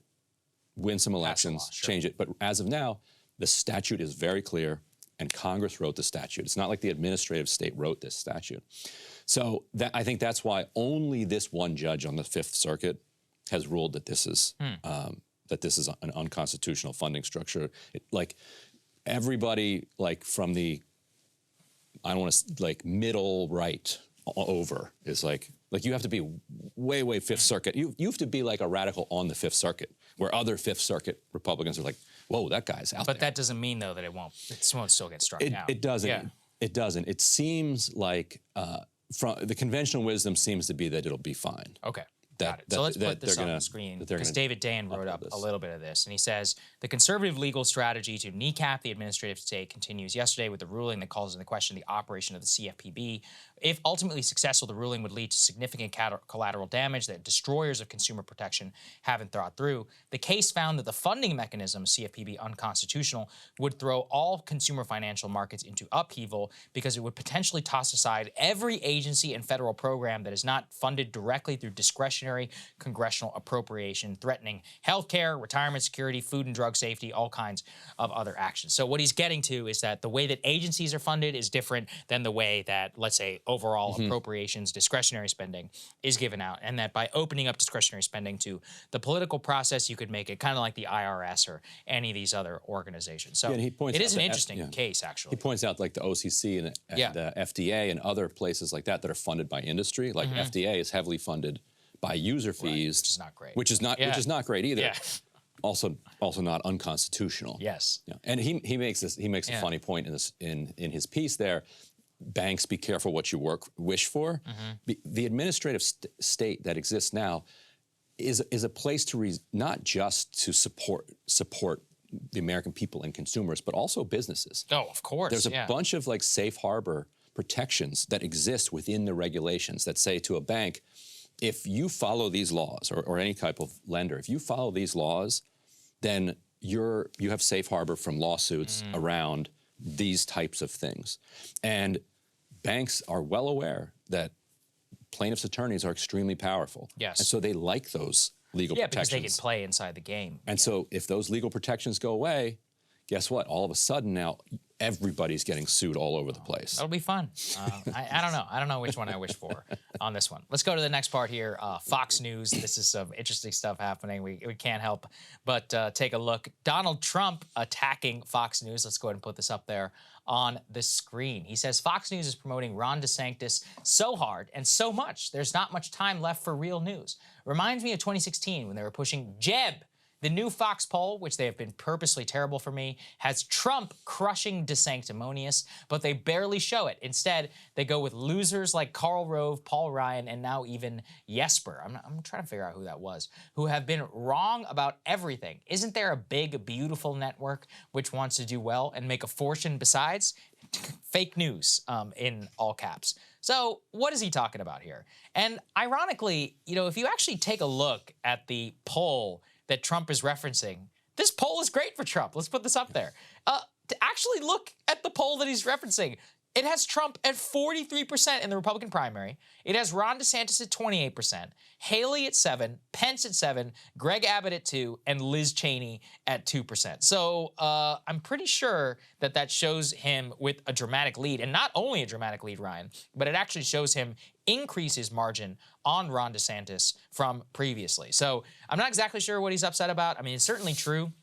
win some elections, change it. But as of now, the statute is very clear, and Congress wrote the statute. It's not like the administrative state wrote this statute. So I think that's why only this one judge on the Fifth Circuit has ruled that this is an unconstitutional funding structure. Like everybody, like from the, I don't want to like middle right over is like you have to be way Fifth Circuit. You have to be like a radical on the Fifth Circuit, where other Fifth Circuit Republicans are like, whoa, that guy's out there. But that doesn't mean though that it won't still get struck down. It doesn't. Yeah. It doesn't. It seems like from the conventional wisdom seems to be that it'll be fine. Okay. Got it. So let's put this on the screen, because David Dan wrote up a little bit of this, and he says, the conservative legal strategy to kneecap the administrative state continues yesterday with the ruling that calls into question the operation of the CFPB. If ultimately successful, the ruling would lead to significant collateral damage that destroyers of consumer protection haven't thought through. The case found that the funding mechanism, CFPB, unconstitutional, would throw all consumer financial markets into upheaval because it would potentially toss aside every agency and federal program that is not funded directly through discretionary congressional appropriation, threatening healthcare, retirement security, food and drug safety, all kinds of other actions. So what he's getting to is that the way that agencies are funded is different than the way that, let's say, overall appropriations, discretionary spending is given out, and that by opening up discretionary spending to the political process, you could make it kind of like the IRS or any of these other organizations. So it is an interesting case, actually. He points out like the OCC and the FDA and other places like that are funded by industry. Like FDA is heavily funded by user fees, which is not great. Which is not great either. Yeah. Also not unconstitutional. Yes. Yeah. And he makes a funny point in his piece there. Banks, be careful what you wish for. The administrative state that exists now is a place to not just to support the American people and consumers, but also businesses. Oh, of course. There's a bunch of like safe harbor protections that exist within the regulations that say to a bank, if you follow these laws, or any type of lender, if you follow these laws, then you have safe harbor from lawsuits around these types of things. And banks are well aware that plaintiffs' attorneys are extremely powerful. Yes. And so they like those legal protections. Because they can play inside the game. And so if those legal protections go away, guess what? All of a sudden now, everybody's getting sued all over the place. That'll be fun. I don't know. I don't know which one I wish for on this one. Let's go to the next part here. Fox News. This is some interesting stuff happening. We can't help but take a look. Donald Trump attacking Fox News. Let's go ahead and put this up there on the screen. He says Fox News is promoting Ron DeSantis so hard and so much, there's not much time left for real news. Reminds me of 2016 when they were pushing Jeb. The new Fox poll, which they have been purposely terrible for me, has Trump crushing DeSanctimonious, but they barely show it. Instead, they go with losers like Karl Rove, Paul Ryan, and now even Jesper. I'm trying to figure out who that was, who have been wrong about everything. Isn't there a big, beautiful network which wants to do well and make a fortune besides? Fake news, in all caps. So what is he talking about here? And ironically, if you actually take a look at the poll that Trump is referencing, this poll is great for Trump. Let's put this up there. To actually look at the poll that he's referencing, it has Trump at 43% in the Republican primary. It has Ron DeSantis at 28%, Haley at 7%, Pence at 7%, Greg Abbott at 2%, and Liz Cheney at 2%. So I'm pretty sure that shows him with a dramatic lead, and not only a dramatic lead, Ryan, but it actually shows him increase his margin on Ron DeSantis from previously. So I'm not exactly sure what he's upset about. I mean, it's certainly true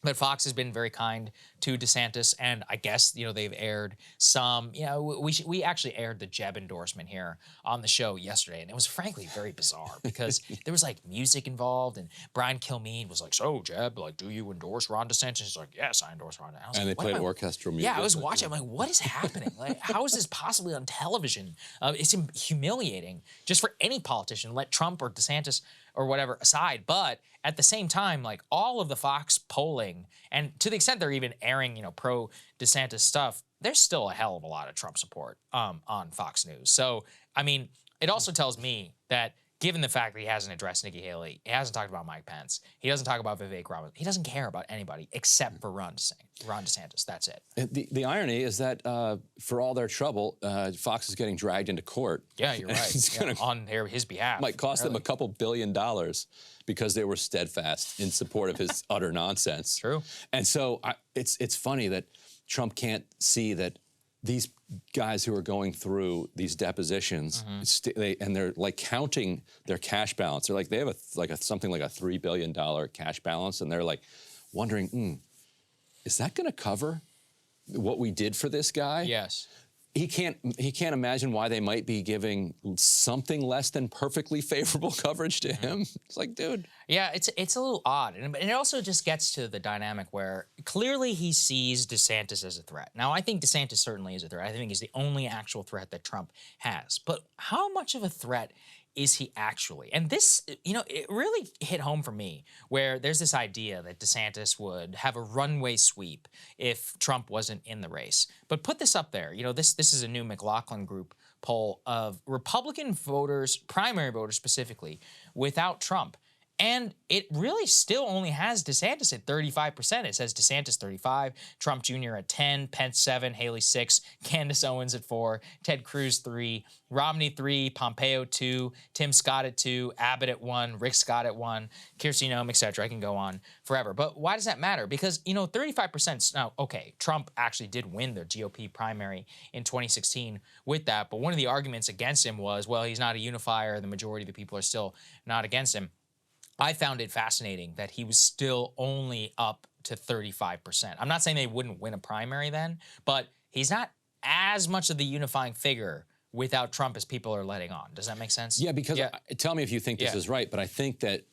that Fox has been very kind to DeSantis, and I guess, they've aired some, we actually aired the Jeb endorsement here on the show yesterday, and it was frankly very bizarre because there was like music involved, and Brian Kilmeade was like, so Jeb, like, do you endorse Ron DeSantis? He's like, yes, I endorse Ron DeSantis. And they played orchestral music. Yeah, I was watching, I'm like, what is happening? Like, how is this possibly on television? It's humiliating just for any politician, let Trump or DeSantis or whatever aside, but at the same time, like all of the Fox polling, and to the extent they're even airing, pro DeSantis stuff, there's still a hell of a lot of Trump support on Fox News. So, I mean, it also tells me that given the fact that he hasn't addressed Nikki Haley, he hasn't talked about Mike Pence, he doesn't talk about Vivek Ramaswamy, he doesn't care about anybody except for Ron DeSantis. That's it. The irony is that for all their trouble, Fox is getting dragged into court. Yeah, you're right. On his behalf. Might cost them a couple $2 billion because they were steadfast in support of his utter nonsense. True. And so it's funny that Trump can't see that these guys who are going through these depositions, and they're like counting their cash balance. They're like, they have something like a $3 billion cash balance, and they're like wondering, is that going to cover what we did for this guy? Yes. He can't imagine why they might be giving something less than perfectly favorable coverage to him. It's like, dude. Yeah, it's a little odd. And it also just gets to the dynamic where clearly he sees DeSantis as a threat. Now, I think DeSantis certainly is a threat. I think he's the only actual threat that Trump has. But how much of a threat is he actually? And this, it really hit home for me, where there's this idea that DeSantis would have a runway sweep if Trump wasn't in the race. But put this up there. This is a new McLaughlin Group poll of Republican voters, primary voters specifically, without Trump. And it really still only has DeSantis at 35%. It says DeSantis 35, Trump Jr. at 10, Pence 7, Haley 6, Candace Owens at 4, Ted Cruz 3, Romney 3, Pompeo 2, Tim Scott at 2, Abbott at 1, Rick Scott at 1, Kirsten Noem, etc. I can go on forever. But why does that matter? Because, 35%, now, okay, Trump actually did win the GOP primary in 2016 with that. But one of the arguments against him was, well, he's not a unifier. The majority of the people are still not against him. I found it fascinating that he was still only up to 35%. I'm not saying they wouldn't win a primary then, but he's not as much of the unifying figure without Trump as people are letting on. Does that make sense? Yeah, because tell me if you think this is right, but I think that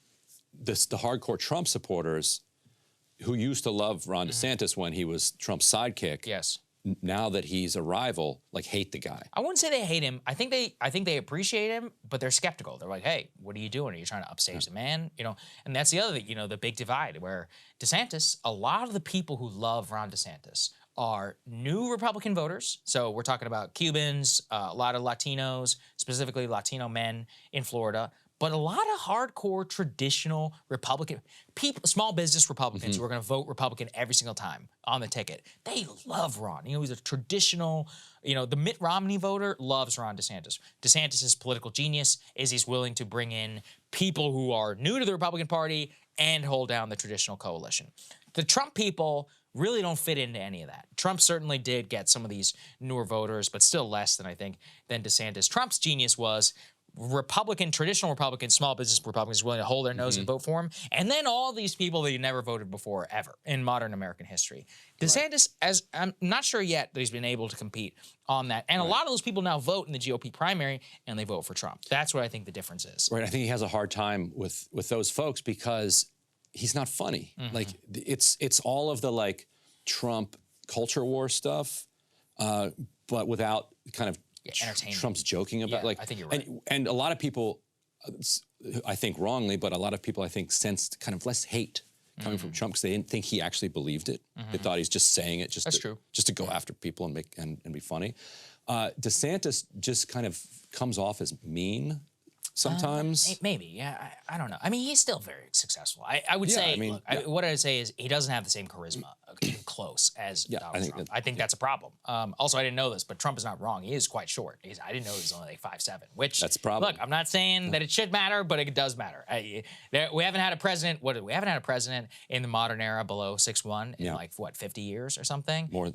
the hardcore Trump supporters who used to love Ron DeSantis when he was Trump's sidekick, now that he's a rival, hate the guy. I wouldn't say they hate him. I think they appreciate him, but they're skeptical. They're like, hey, what are you doing? Are you trying to upstage the man? And that's the other, the big divide where DeSantis, a lot of the people who love Ron DeSantis are new Republican voters. So we're talking about Cubans, a lot of Latinos, specifically Latino men in Florida, but a lot of hardcore traditional Republican people, small business Republicans who are going to vote Republican every single time on the ticket. They love Ron. He's a traditional, the Mitt Romney voter loves Ron DeSantis. DeSantis' political genius is he's willing to bring in people who are new to the Republican Party and hold down the traditional coalition. The Trump people really don't fit into any of that. Trump certainly did get some of these newer voters, but still less than, I think, than DeSantis. Trump's genius was traditional Republicans, small business Republicans willing to hold their nose and vote for him. And then all these people that you never voted before ever in modern American history. DeSantis, I'm not sure yet that he's been able to compete on that. And a lot of those people now vote in the GOP primary and they vote for Trump. That's what I think the difference is. Right. I think he has a hard time with those folks because he's not funny. It's all of the Trump culture war stuff, but without kind of entertainment. Trump's joking about I think you're right. And a lot of people, I think wrongly, but a lot of people I think sensed kind of less hate coming from Trump because they didn't think he actually believed it. They thought he's just saying it just to go after people and be funny. DeSantis just kind of comes off as mean sometimes. Maybe, yeah. I don't know. I mean, he's still very successful. I would say, what I'd say is he doesn't have the same charisma close as Donald Trump. I think that's a problem. Also, I didn't know this, but Trump is not wrong. He is quite short. I didn't know he was only 5'7", which, that's a problem. Look, I'm not saying that it should matter, but it does matter. We haven't had a president, we haven't had a president in the modern era below 6'1" in 50 years or something? More,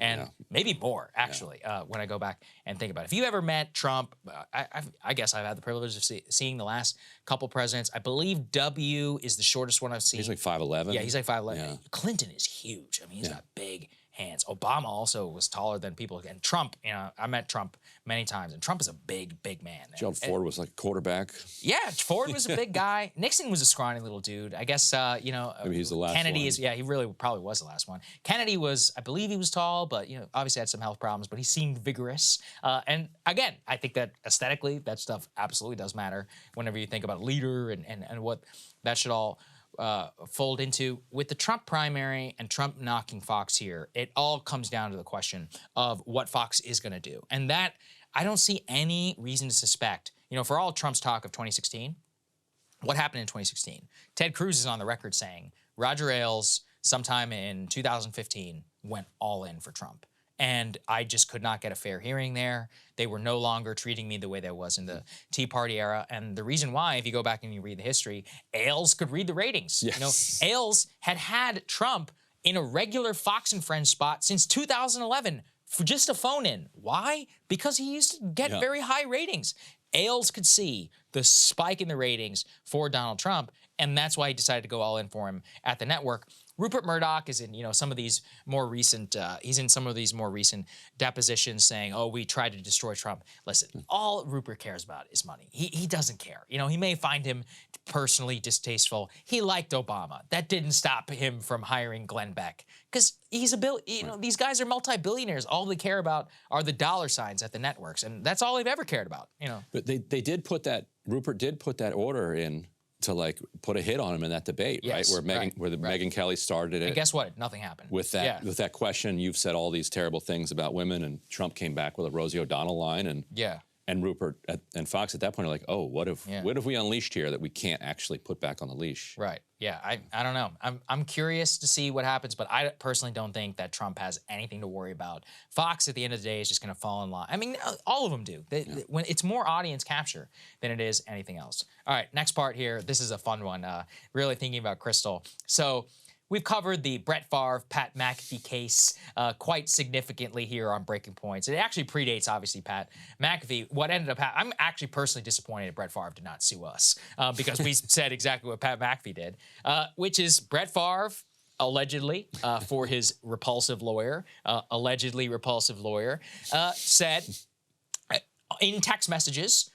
maybe more, actually, when I go back and think about it. If you ever met Trump, I guess I've had the privilege of seeing the last couple presidents. I believe W is the shortest one I've seen. He's like 5'11". Yeah, he's like 5'11". Yeah. Clinton is huge. I mean, he's got big hands. Obama also was taller than people. And Trump, I met Trump many times, and Trump is a big, big man. Gerald Ford was like quarterback. Yeah, Ford was a big guy. Nixon was a scrawny little dude. I guess, maybe he's the last Kennedy one. he really probably was the last one. Kennedy was, I believe he was tall, but, obviously had some health problems, but he seemed vigorous. And again, I think that aesthetically, that stuff absolutely does matter whenever you think about a leader and what that should all fold into. With the Trump primary and Trump knocking Fox here, it all comes down to the question of what Fox is going to do. And that, I don't see any reason to suspect, for all Trump's talk of 2016, what happened in 2016? Ted Cruz is on the record saying Roger Ailes, sometime in 2015, went all in for Trump. And I just could not get a fair hearing there. They were no longer treating me the way that was in the Tea Party era. And the reason why, if you go back and you read the history, Ailes could read the ratings. Yes. You know, Ailes had Trump in a regular Fox and Friends spot since 2011 for just a phone-in. Why? Because he used to get very high ratings. Ailes could see the spike in the ratings for Donald Trump, and that's why he decided to go all in for him at the network. Rupert Murdoch is in, some of these more recent, he's in some of these more recent depositions saying, oh, we tried to destroy Trump. Listen, all Rupert cares about is money. He doesn't care. He may find him personally distasteful. He liked Obama. That didn't stop him from hiring Glenn Beck because he's these guys are multi-billionaires. All they care about are the dollar signs at the networks, and that's all they've ever cared about, But they did put that, Rupert did put that order in to put a hit on him in that debate, right? Where Megyn Kelly started it. And guess what? Nothing happened. With that question, you've said all these terrible things about women, and Trump came back with a Rosie O'Donnell line, and Rupert and Fox at that point are like, oh, what have we unleashed here that we can't actually put back on the leash? Right. Yeah. I don't know. I'm curious to see what happens, but I personally don't think that Trump has anything to worry about. Fox at the end of the day is just going to fall in line. I mean, all of them do. When it's more audience capture than it is anything else. All right. Next part here. This is a fun one. Really thinking about Crystal. So we've covered the Brett Favre, Pat McAfee case quite significantly here on Breaking Points. It actually predates, obviously, Pat McAfee. What ended up happening, I'm actually personally disappointed that Brett Favre did not sue us because we said exactly what Pat McAfee did, which is Brett Favre, allegedly, for his allegedly repulsive lawyer, said in text messages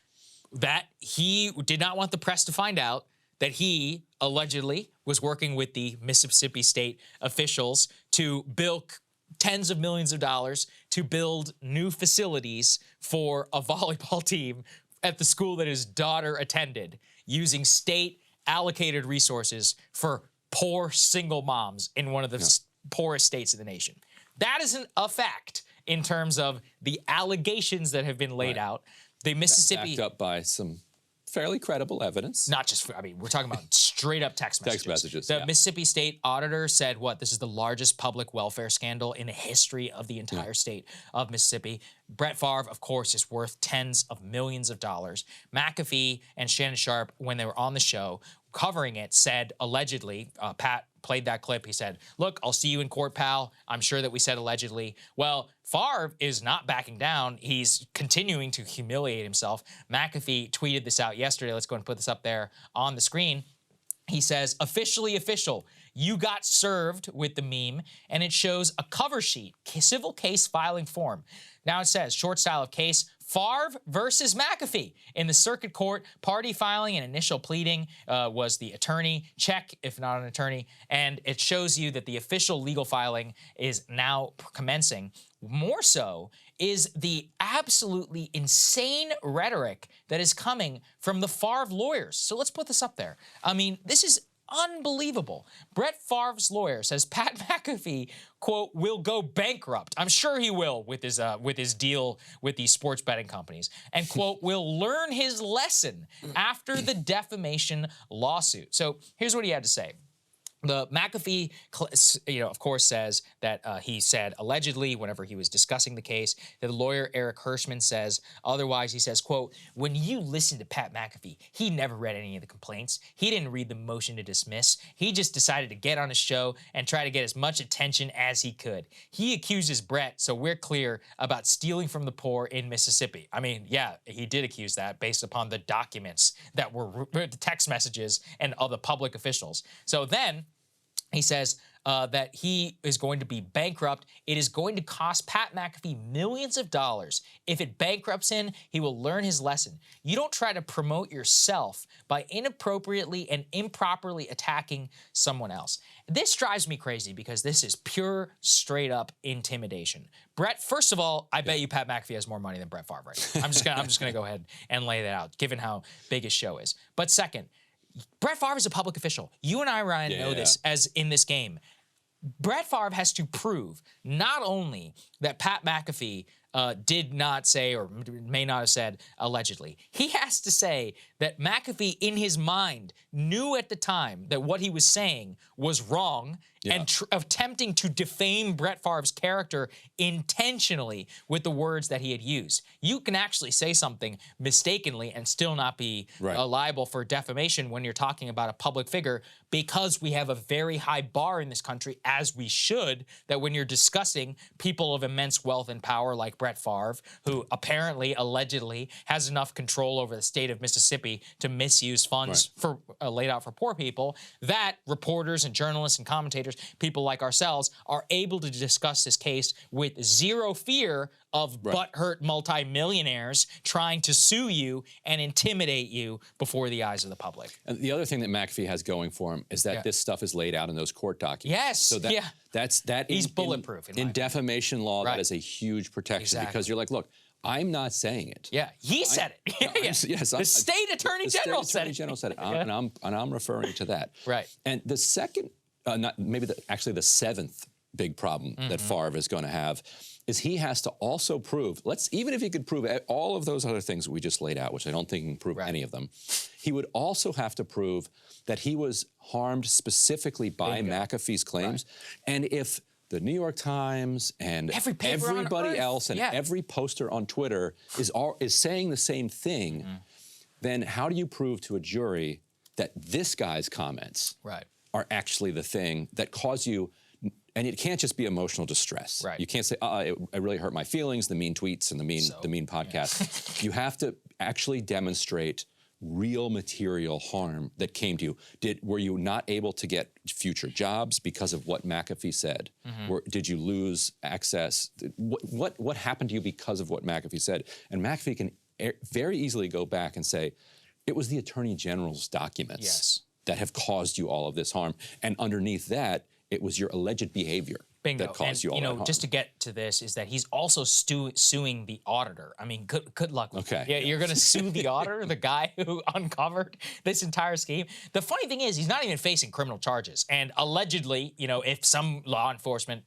that he did not want the press to find out that he allegedly was working with the Mississippi state officials to bilk tens of millions of dollars to build new facilities for a volleyball team at the school that his daughter attended, using state allocated resources for poor single moms in one of the poorest states in the nation. That isn't a fact in terms of the allegations that have been laid out. The Mississippi... Backed up by some fairly credible evidence. Not just, we're talking about straight up text messages. The Mississippi State Auditor said, this is the largest public welfare scandal in the history of the entire state of Mississippi. Brett Favre, of course, is worth tens of millions of dollars. McAfee and Shannon Sharp, when they were on the show covering it, said allegedly, Pat played that clip. He said, look, I'll see you in court, pal. I'm sure that we said allegedly. Well, Favre is not backing down. He's continuing to humiliate himself. McAfee tweeted this out yesterday. Let's go and put this up there on the screen. He says, officially official. You got served with the meme, and it shows a cover sheet, civil case filing form. Now it says, short style of case, Favre versus McAfee. In the circuit court, party filing and initial pleading was the attorney, check if not an attorney, and it shows you that the official legal filing is now commencing. More so is the absolutely insane rhetoric that is coming from the Favre lawyers. So let's put this up there. I mean, this is unbelievable. Brett Favre's lawyer says Pat McAfee, quote, will go bankrupt. I'm sure he will with his deal with these sports betting companies. And, quote, will learn his lesson after the defamation lawsuit. So here's what he had to say. The McAfee, of course, says that he said allegedly whenever he was discussing the case, that the lawyer Eric Hirschman says otherwise. He says, quote, when you listen to Pat McAfee, he never read any of the complaints. He didn't read the motion to dismiss. He just decided to get on his show and try to get as much attention as he could. He accuses Brett, so we're clear, about stealing from the poor in Mississippi. I mean, yeah, he did accuse that based upon the documents that were the text messages and other public officials. So then he says that he is going to be bankrupt. It is going to cost Pat McAfee millions of dollars. If it bankrupts him, he will learn his lesson. You don't try to promote yourself by inappropriately and improperly attacking someone else. This drives me crazy because this is pure, straight-up intimidation. Brett, first of all, I bet you Pat McAfee has more money than Brett Favre right now. I'm just gonna go ahead and lay that out, given how big his show is. But second, Brett Favre is a public official. You and I, Ryan, know this as in this game. Brett Favre has to prove not only that Pat McAfee did not say or may not have said allegedly. He has to say that McAfee, in his mind, knew at the time that what he was saying was wrong and attempting to defame Brett Favre's character intentionally with the words that he had used. You can actually say something mistakenly and still not be liable for defamation when you're talking about a public figure, because we have a very high bar in this country, as we should, that when you're discussing people of immense wealth and power like Brett Favre, who apparently, allegedly, has enough control over the state of Mississippi to misuse funds for laid out for poor people, that reporters and journalists and commentators, people like ourselves, are able to discuss this case with zero fear of butthurt multimillionaires trying to sue you and intimidate you before the eyes of the public. And the other thing that McAfee has going for him is that this stuff is laid out in those court documents. Yes. So that he's bulletproof. In defamation law, that is a huge protection because you're like, look, I'm not saying it. Yeah, he said it. Yes, the state attorney general said it. The state attorney general said it, and I'm referring to that. Right. And the second, actually the seventh big problem that Favre is going to have is he has to also prove, even if he could prove all of those other things that we just laid out, which I don't think he can prove any of them, he would also have to prove that he was harmed specifically by McAfee's claims. And if the New York Times and everybody else and every poster on Twitter is saying the same thing, then how do you prove to a jury that this guy's comments are actually the thing that cause you? And it can't just be emotional distress. Right. You can't say, it really hurt my feelings, the mean tweets and the mean podcast. You have to actually demonstrate real material harm that came to you. Were you not able to get future jobs because of what McAfee said? Did you lose access? What happened to you because of what McAfee said? And McAfee can very easily go back and say, it was the Attorney General's documents that have caused you all of this harm. And underneath that, it was your alleged behavior that caused you all that harm. Just to get to this is that he's also suing the auditor. I mean, good luck with that. Yeah, you're going to sue the auditor, the guy who uncovered this entire scheme. The funny thing is, he's not even facing criminal charges. And allegedly, if some law enforcement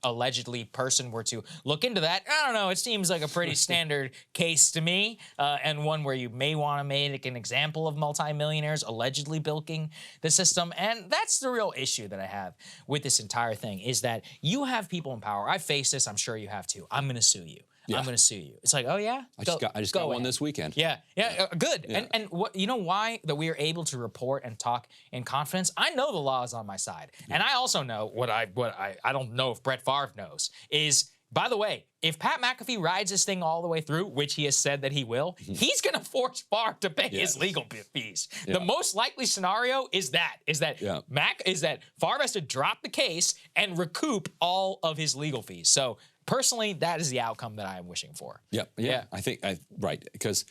person were to look into that, I don't know, it seems like a pretty standard case to me, and one where you may want to make an example of multimillionaires allegedly bilking the system. And that's the real issue that I have with this entire thing, is that you have people in power. I face this. I'm sure you have too. I'm going to sue you. I'm going to sue you. It's like, oh yeah, I just got one this weekend. Good. Yeah. And what why that we are able to report and talk in confidence? I know the law is on my side, and I also know what I don't know if Brett Favre knows is. By the way, if Pat McAfee rides this thing all the way through, which he has said that he will, he's going to force Favre to pay his legal fees. The most likely scenario is that Favre has to drop the case and recoup all of his legal fees. So personally, that is the outcome that I am wishing for. I think because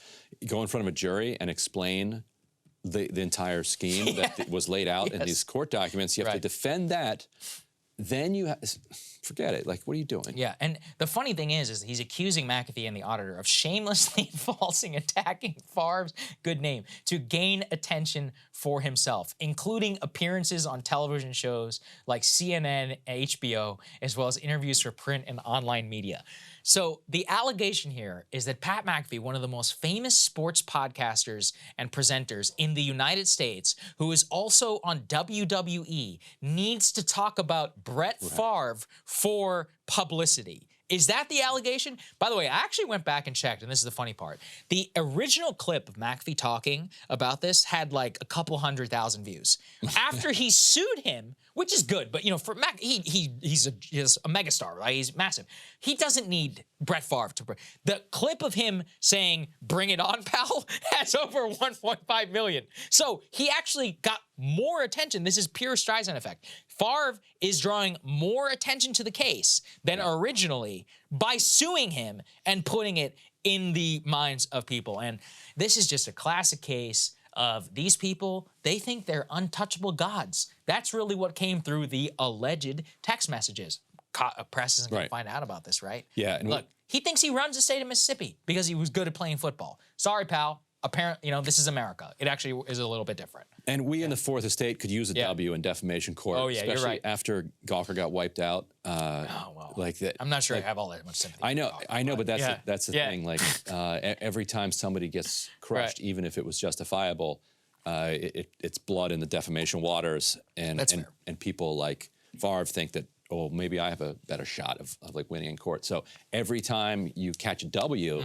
go in front of a jury and explain the entire scheme that was laid out in these court documents, you have to defend that. Then you forget it. Like, what are you doing? Yeah, and the funny thing is he's accusing McAfee and the auditor of shamelessly falsely attacking Favre's good name to gain attention for himself, including appearances on television shows like CNN and HBO, as well as interviews for print and online media. So the allegation here is that Pat McAfee, one of the most famous sports podcasters and presenters in the United States, who is also on WWE, needs to talk about Brett Favre for publicity. Is that the allegation? By the way, I actually went back and checked, and this is the funny part. The original clip of McAfee talking about this had like a couple 100,000 views. After he sued him, which is good, but for Mac, he's a megastar, right? He's massive. He doesn't need Brett Favre to. The clip of him saying "Bring it on, pal" has over 1.5 million. So he actually got more attention. This is pure Streisand effect. Favre is drawing more attention to the case than originally by suing him and putting it in the minds of people. And this is just a classic case of these people, they think they're untouchable gods. That's really what came through the alleged text messages. Press isn't going to find out about this, right? Yeah. And look, he thinks he runs the state of Mississippi because he was good at playing football. Sorry, pal. apparently, this is America. It actually is a little bit different. And we in the Fourth Estate could use a W in defamation court. Oh, yeah, especially you're right. after Gawker got wiped out. Like that. I'm not sure I have all that much sympathy. I know, but that's the thing. Like every time somebody gets crushed, even if it was justifiable, it's blood in the defamation waters, and people like Favre think that, oh, maybe I have a better shot of like winning in court. So every time you catch a W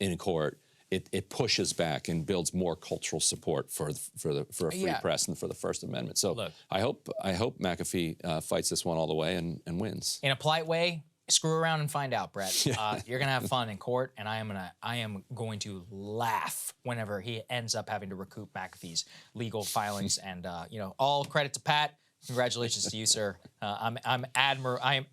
in court, it pushes back and builds more cultural support for a free press and for the First Amendment. So look, I hope McAfee fights this one all the way and wins. In a polite way, screw around and find out, Brett. You're gonna have fun in court, and I am going to laugh whenever he ends up having to recoup McAfee's legal filings. And all credit to Pat. Congratulations to you, sir. I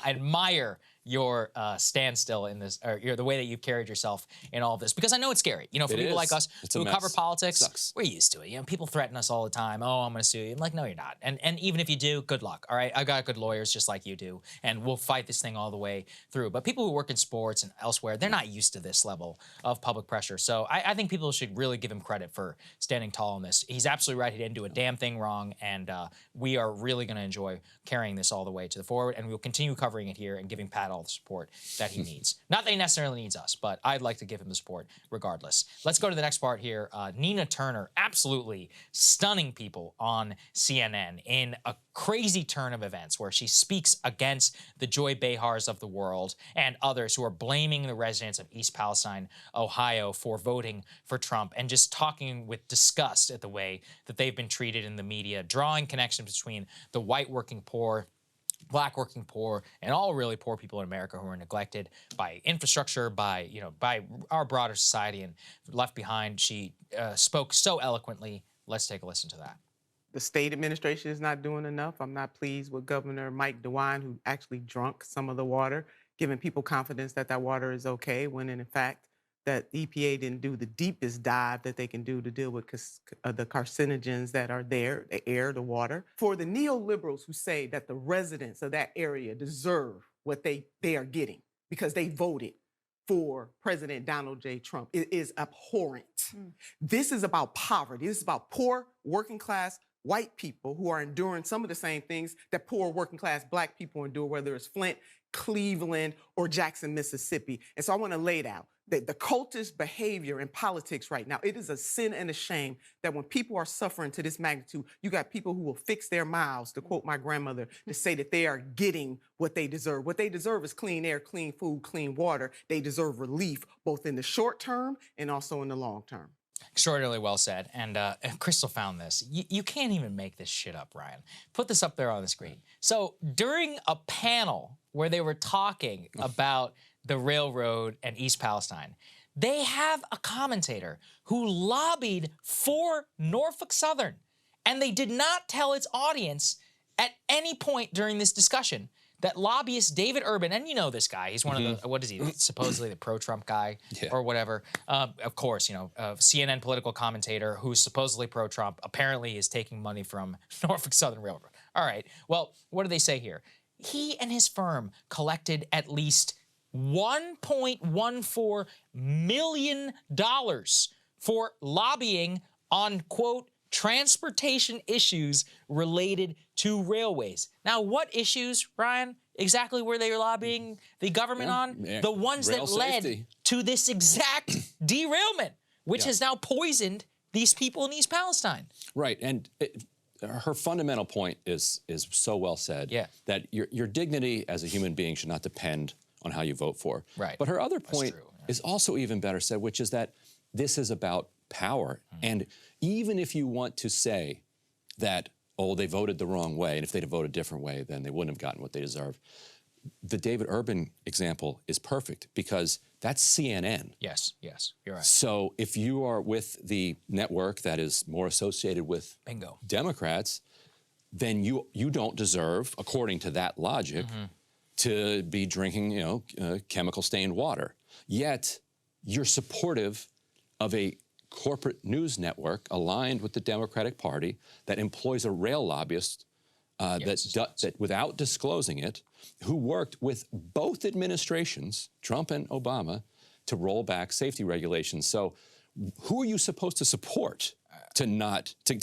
admire your standstill in this, or the way that you've carried yourself in all of this, because I know it's scary. For people like us who cover politics, we're used to it. People threaten us all the time. Oh, I'm going to sue you. I'm like, no, you're not. And even if you do, good luck. All right, I got good lawyers just like you do, and we'll fight this thing all the way through. But people who work in sports and elsewhere, they're not used to this level of public pressure. So I think people should really give him credit for standing tall in this. He's absolutely right. He didn't do a damn thing wrong, and we are really going to enjoy carrying this all the way to the forward, and we'll continue covering it here and giving Pat all the support that he needs. Not that he necessarily needs us, but I'd like to give him the support regardless. Let's go to the next part here. Nina Turner absolutely stunning people on CNN in a crazy turn of events where she speaks against the Joy Behars of the world and others who are blaming the residents of East Palestine, Ohio, for voting for Trump, and just talking with disgust at the way that they've been treated in the media, drawing connections between the white working poor, Black working poor, and all really poor people in America who are neglected by infrastructure, by our broader society and left behind. She spoke so eloquently. Let's take a listen to that. The state administration is not doing enough. I'm not pleased with Governor Mike DeWine, who actually drunk some of the water, giving people confidence that that water is okay, when in fact that EPA didn't do the deepest dive that they can do to deal with the carcinogens that are there, the air, the water. For the neoliberals who say that the residents of that area deserve what they are getting because they voted for President Donald J. Trump, it is abhorrent. This is about poverty. This is about poor, working class, white people who are enduring some of the same things that poor, working class Black people endure, whether it's Flint, Cleveland, or Jackson, Mississippi. And so I want to lay it out. The cultist behavior in politics right now, it is a sin and a shame that when people are suffering to this magnitude, you got people who will fix their mouths, to quote my grandmother, to say that they are getting what they deserve. What they deserve is clean air, clean food, clean water. They deserve relief, both in the short term and also in the long term. Extraordinarily well said. And Crystal found this. You can't even make this shit up, Ryan. Put this up there on the screen. So during a panel where they were talking about the railroad and East Palestine, they have a commentator who lobbied for Norfolk Southern, and they did not tell its audience at any point during this discussion that lobbyist David Urban, and you know this guy, he's one of the, what is he, supposedly the pro-Trump guy or whatever. Of course, a CNN political commentator who's supposedly pro-Trump apparently is taking money from Norfolk Southern Railroad. All right, well, what do they say here? He and his firm collected at least $1.14 million for lobbying on, quote, transportation issues related to railways. Now, what issues, Ryan, exactly were they lobbying the government on? The ones that led to this exact derailment, which has now poisoned these people in East Palestine. Right, and her fundamental point is so well said, that your dignity as a human being should not depend on how you vote for. Right. But her other point is also even better said, which is that this is about power. And even if you want to say that, oh, they voted the wrong way, and if they'd have voted a different way, then they wouldn't have gotten what they deserve, the David Urban example is perfect because that's CNN. Yes, you're right. So if you are with the network that is more associated with Democrats, then you don't deserve, according to that logic, to be drinking, chemical-stained water. Yet, you're supportive of a corporate news network aligned with the Democratic Party that employs a rail lobbyist that without disclosing it, who worked with both administrations, Trump and Obama, to roll back safety regulations. So who are you supposed to support to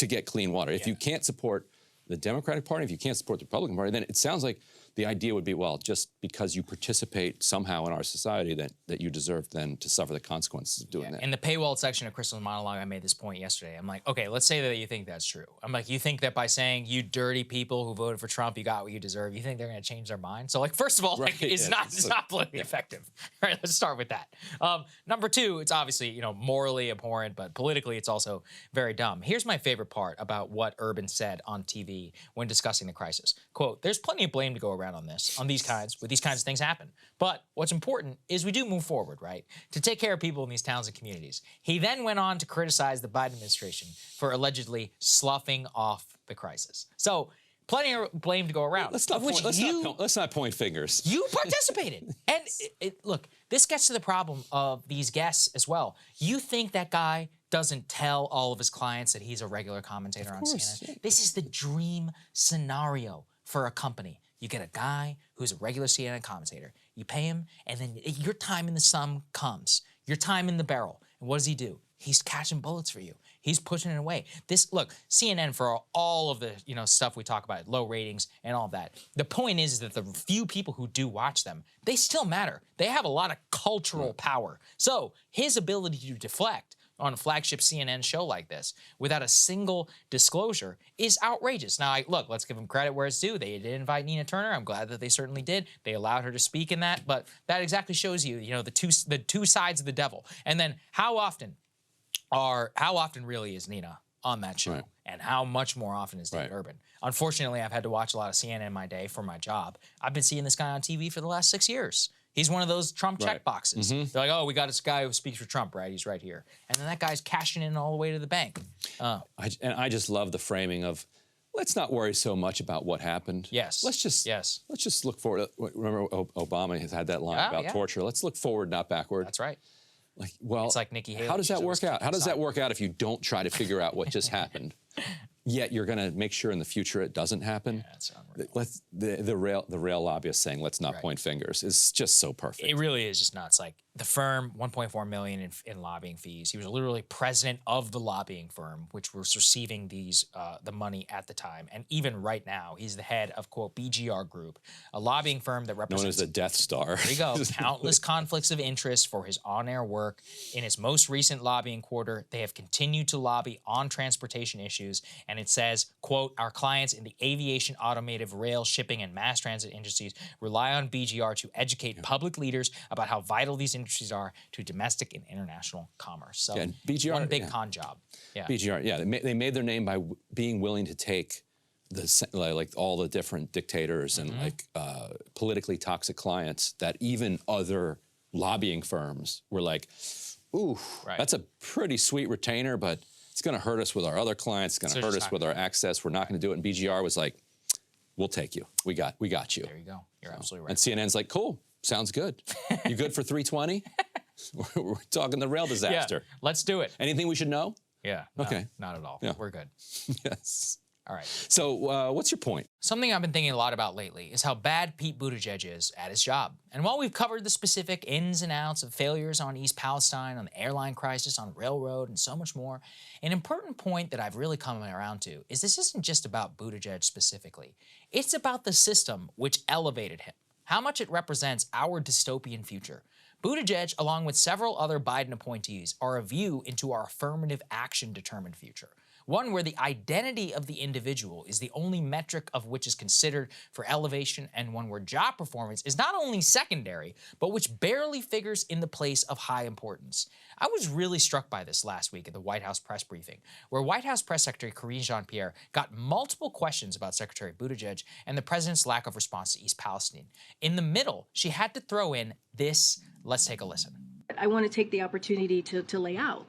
get clean water? If you can't support the Democratic Party, if you can't support the Republican Party, then it sounds like the idea would be, well, just because you participate somehow in our society that you deserve then to suffer the consequences of doing that. In the paywall section of Crystal's monologue, I made this point yesterday. I'm like, okay, let's say that you think that's true. I'm like, you think that by saying you dirty people who voted for Trump, you got what you deserve, you think they're going to change their mind? So, like, first of all, like, it's not politically effective. All right, let's start with that. Number two, it's obviously, you know, morally abhorrent, but politically it's also very dumb. Here's my favorite part about what Urban said on TV when discussing the crisis. Quote, there's plenty of blame to go around on these kinds of things happen. But what's important is we do move forward, right? To take care of people in these towns and communities. He then went on to criticize the Biden administration for allegedly sloughing off the crisis. So plenty of blame to go around. Let's not point fingers. You participated. And look, this gets to the problem of these guests as well. You think that guy doesn't tell all of his clients that he's a regular commentator on CNN? Yeah. This is the dream scenario for a company. You get a guy who's a regular CNN commentator. You pay him, and then your time in the sun comes. Your time in the barrel. And what does he do? He's catching bullets for you. He's pushing it away. Look, CNN, for all of the stuff we talk about, low ratings and all of that, the point is that the few people who do watch them, they still matter. They have a lot of cultural power. So his ability to deflect on a flagship CNN show like this without a single disclosure is outrageous. Now, look, let's give them credit where it's due. They did invite Nina Turner. I'm glad that they certainly did. They allowed her to speak in that, but that exactly shows you, the two sides of the devil. And then how often really is Nina on that show? Right. And how much more often is David Urban? Unfortunately, I've had to watch a lot of CNN in my day for my job. I've been seeing this guy on TV for the last 6 years. He's one of those Trump check boxes. They're like, oh, we got this guy who speaks for Trump, right? He's right here. And then that guy's cashing in all the way to the bank. I just love the framing of, let's not worry so much about what happened. Yes. Let's just look forward. Remember Obama has had that line about torture. Let's look forward, not backward. That's right. Like, well, it's like Nikki Haley. How does that work out? How does that work out if you don't try to figure out what just happened? Yet you're going to make sure in the future it doesn't happen. Yeah, that's unreal. The rail lobbyist saying let's not point fingers is just so perfect. It really is just nuts. Like the firm, $1.4 million in lobbying fees. He was literally president of the lobbying firm, which was receiving the money at the time. And even right now, he's the head of, quote, BGR Group, a lobbying firm that represents... known as the Death Star. There you go. Countless conflicts of interest for his on-air work. In his most recent lobbying quarter, they have continued to lobby on transportation issues. And it says, quote, our clients in the aviation, automotive, rail, shipping, and mass transit industries rely on BGR to educate public leaders about how vital these industries are to domestic and international commerce. So BGR, one big con job. Yeah. BGR, they made their name by being willing to take like all the different dictators and politically toxic clients that even other lobbying firms were like, ooh, that's a pretty sweet retainer, but it's going to hurt us with our other clients. It's going to hurt us with our access. We're not going to do it. And BGR was like, we'll take you. We got you. There you go. You're absolutely right. And CNN's like, cool. Sounds good. You good for 320? We're talking the rail disaster. Yeah, let's do it. Anything we should know? Yeah. No, okay. Not at all. Yeah. We're good. Yes. All right. So what's your point? Something I've been thinking a lot about lately is how bad Pete Buttigieg is at his job. And while we've covered the specific ins and outs of failures on East Palestine, on the airline crisis, on railroad, and so much more, an important point that I've really come around to is this isn't just about Buttigieg specifically. It's about the system which elevated him, how much it represents our dystopian future. Buttigieg, along with several other Biden appointees, are a view into our affirmative action determined future. One where the identity of the individual is the only metric of which is considered for elevation, and one where job performance is not only secondary, but which barely figures in the place of high importance. I was really struck by this last week at the White House press briefing, where White House Press Secretary Karine Jean-Pierre got multiple questions about Secretary Buttigieg and the president's lack of response to East Palestine. In the middle, she had to throw in this. Let's take a listen. I want to take the opportunity to lay out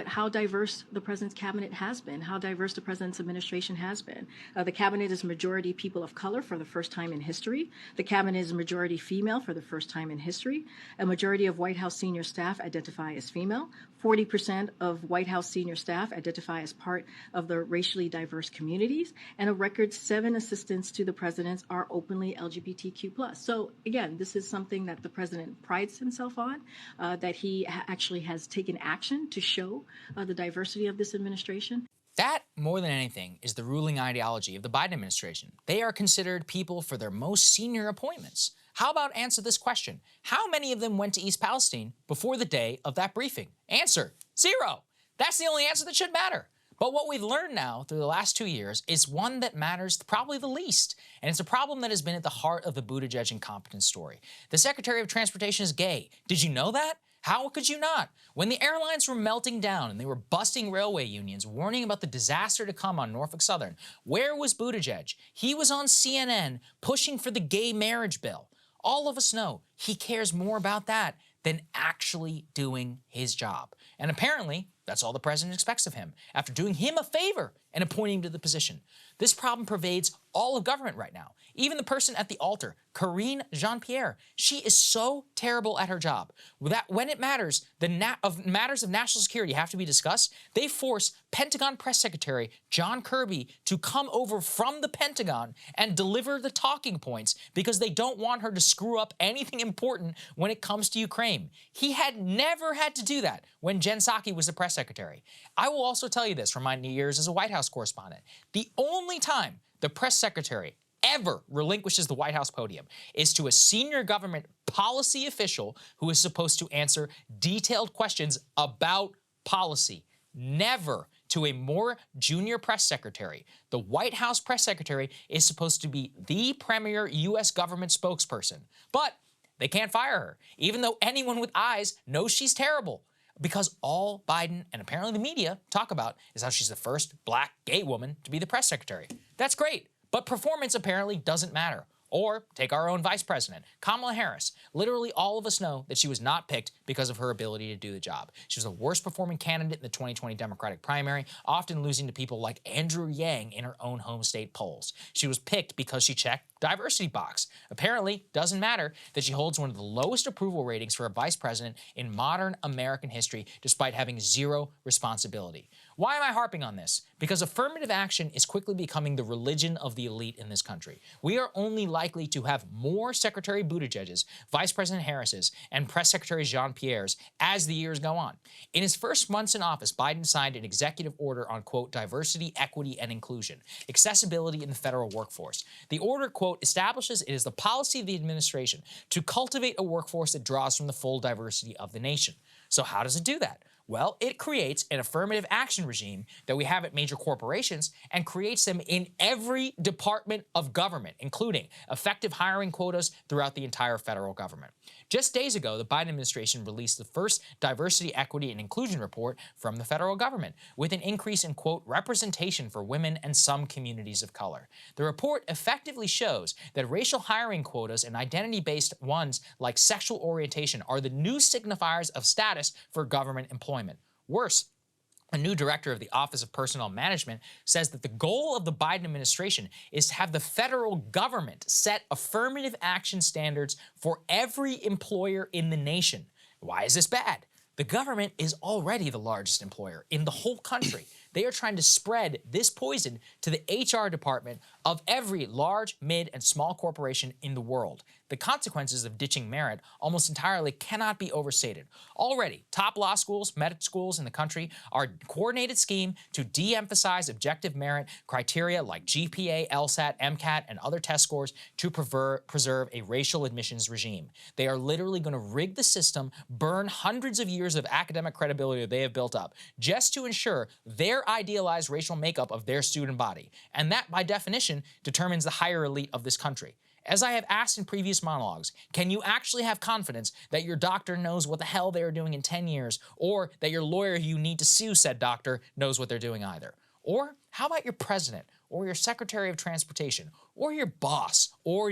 how diverse the president's cabinet has been, how diverse the president's administration has been. The cabinet is majority people of color for the first time in history. The cabinet is majority female for the first time in history. A majority of White House senior staff identify as female. 40% of White House senior staff identify as part of the racially diverse communities. And a record 7 assistants to the president are openly LGBTQ+. So again, this is something that the president prides himself on, that he actually has taken action to to show the diversity of this administration. That, more than anything, is the ruling ideology of the Biden administration. They are considered people for their most senior appointments. How about answer this question? How many of them went to East Palestine before the day of that briefing? Answer, 0. That's the only answer that should matter. But what we've learned now through the last 2 years is one that matters probably the least, and it's a problem that has been at the heart of the Buttigieg incompetence story. The Secretary of Transportation is gay. Did you know that? How could you not? When the airlines were melting down and they were busting railway unions, warning about the disaster to come on Norfolk Southern, where was Buttigieg? He was on CNN pushing for the gay marriage bill. All of us know he cares more about that than actually doing his job. And apparently, that's all the president expects of him, after doing him a favor and appointing him to the position. This problem pervades all of government right now. Even the person at the altar, Karine Jean-Pierre, she is so terrible at her job that when it matters, matters of national security have to be discussed, they force Pentagon Press Secretary John Kirby to come over from the Pentagon and deliver the talking points because they don't want her to screw up anything important when it comes to Ukraine. He had never had to do that when Jen Psaki was the press secretary. I will also tell you this from my years as a White House correspondent. The only time the press secretary ever relinquishes the White House podium is to a senior government policy official who is supposed to answer detailed questions about policy. Never to a more junior press secretary. The White House press secretary is supposed to be the premier U.S. government spokesperson. But they can't fire her, even though anyone with eyes knows she's terrible. Because all Biden and apparently the media talk about is how she's the first black gay woman to be the press secretary. That's great, but performance apparently doesn't matter. Or take our own vice president, Kamala Harris. Literally all of us know that she was not picked because of her ability to do the job. She was the worst performing candidate in the 2020 Democratic primary, often losing to people like Andrew Yang in her own home state polls. She was picked because she checked diversity box. Apparently, doesn't matter that she holds one of the lowest approval ratings for a vice president in modern American history, despite having 0 responsibility. Why am I harping on this? Because affirmative action is quickly becoming the religion of the elite in this country. We are only likely to have more Secretary Buttigieg's, Vice President Harris's, and Press Secretary Jean-Pierre's as the years go on. In his first months in office, Biden signed an executive order on, quote, diversity, equity, and inclusion, accessibility in the federal workforce. The order, quote, establishes it is the policy of the administration to cultivate a workforce that draws from the full diversity of the nation. So how does it do that? Well, it creates an affirmative action regime that we have at major corporations and creates them in every department of government, including effective hiring quotas throughout the entire federal government. Just days ago, the Biden administration released the first diversity, equity, and inclusion report from the federal government, with an increase in, quote, representation for women and some communities of color. The report effectively shows that racial hiring quotas and identity-based ones like sexual orientation are the new signifiers of status for government employment. Worse, a new director of the Office of Personnel Management says that the goal of the Biden administration is to have the federal government set affirmative action standards for every employer in the nation. Why is this bad? The government is already the largest employer in the whole country. They are trying to spread this poison to the HR department of every large, mid, and small corporation in the world. The consequences of ditching merit almost entirely cannot be overstated. Already, top law schools, medical schools in the country are a coordinated scheme to de-emphasize objective merit criteria like GPA, LSAT, MCAT, and other test scores to preserve a racial admissions regime. They are literally going to rig the system, burn hundreds of years of academic credibility that they have built up, just to ensure their idealized racial makeup of their student body. And that, by definition, determines the higher elite of this country. As I have asked in previous monologues, can you actually have confidence that your doctor knows what the hell they are doing in 10 years, or that your lawyer who you need to sue said doctor knows what they're doing either? Or how about your president, or your secretary of transportation, or your boss, or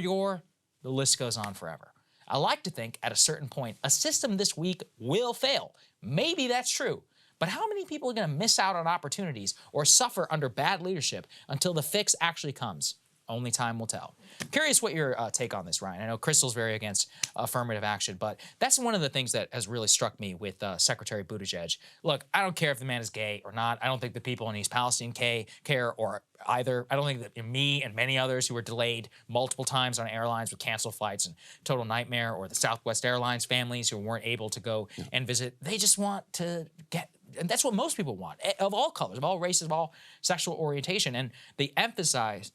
the list goes on forever. I like to think at a certain point, a system this weak will fail. Maybe that's true. But how many people are going to miss out on opportunities or suffer under bad leadership until the fix actually comes? Only time will tell. Curious what your take on this, Ryan. I know Crystal's very against affirmative action, but that's one of the things that has really struck me with Secretary Buttigieg. Look, I don't care if the man is gay or not. I don't think the people in East Palestine care or either. I don't think that me and many others who were delayed multiple times on airlines with canceled flights and total nightmare, or the Southwest Airlines families who weren't able to go and visit, they just want to get and that's what most people want, of all colors, of all races, of all sexual orientation. And they emphasize,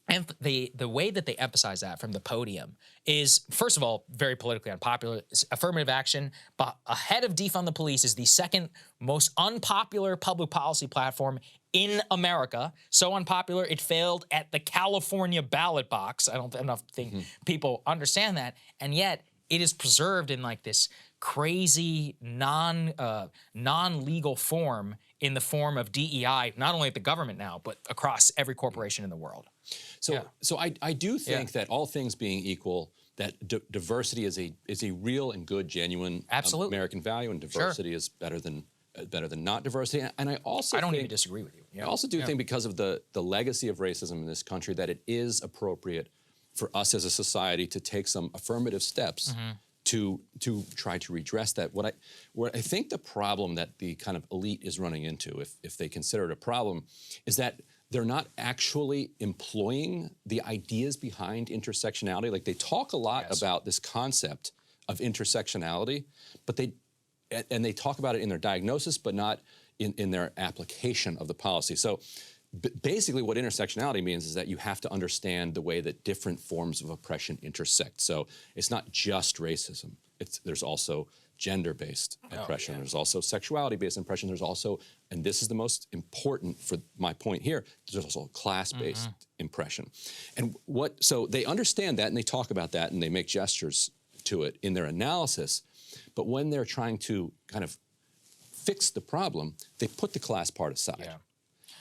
and the way that they emphasize that from the podium is, first of all, very politically unpopular. Affirmative action, but ahead of defund the police, is the second most unpopular public policy platform in America. So unpopular, it failed at the California ballot box. I don't think people understand that. And yet it is preserved in like this crazy non-legal form, in the form of DEI, not only at the government now, but across every corporation in the world. So I do think that, all things being equal, that diversity is a real and good, genuine American value, and diversity is better than not diversity. And I also don't even disagree with you. I also do think, because of the legacy of racism in this country, that it is appropriate for us as a society to take some affirmative steps to try to redress that. What I think the problem that the kind of elite is running into, if they consider it a problem, is that they're not actually employing the ideas behind intersectionality. Like, they talk a lot about this concept of intersectionality, but they talk about it in their diagnosis, but not in their application of the policy. So basically what intersectionality means is that you have to understand the way that different forms of oppression intersect. So it's not just racism. There's also gender-based oppression. There's also sexuality-based oppression. There's also, and this is the most important for my point here, there's also class-based oppression. And so they understand that, and they talk about that, and they make gestures to it in their analysis. But when they're trying to kind of fix the problem, they put the class part aside.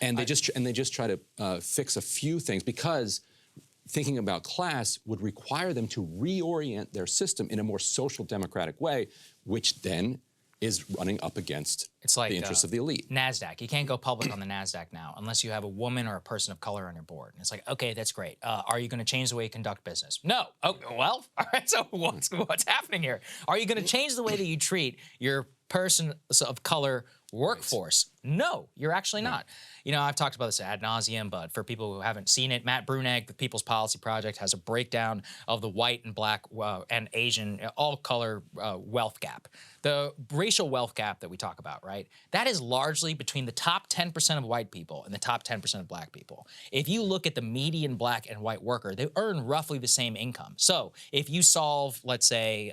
And they just try to fix a few things, because thinking about class would require them to reorient their system in a more social democratic way, which then is running up against the interests of the elite. NASDAQ. You can't go public on the NASDAQ now unless you have a woman or a person of color on your board. And it's like, okay, that's great. Are you going to change the way you conduct business? No. Oh, well, all right, so what's happening here? Are you going to change the way that you treat your person of color workforce? No, you're actually not. You know, I've talked about this ad nauseum, but for people who haven't seen it, Matt Brunegg, the People's Policy Project, has a breakdown of the white and black and Asian, all color wealth gap. The racial wealth gap that we talk about, right? That is largely between the top 10% of white people and the top 10% of black people. If you look at the median black and white worker, they earn roughly the same income. So if you solve, let's say,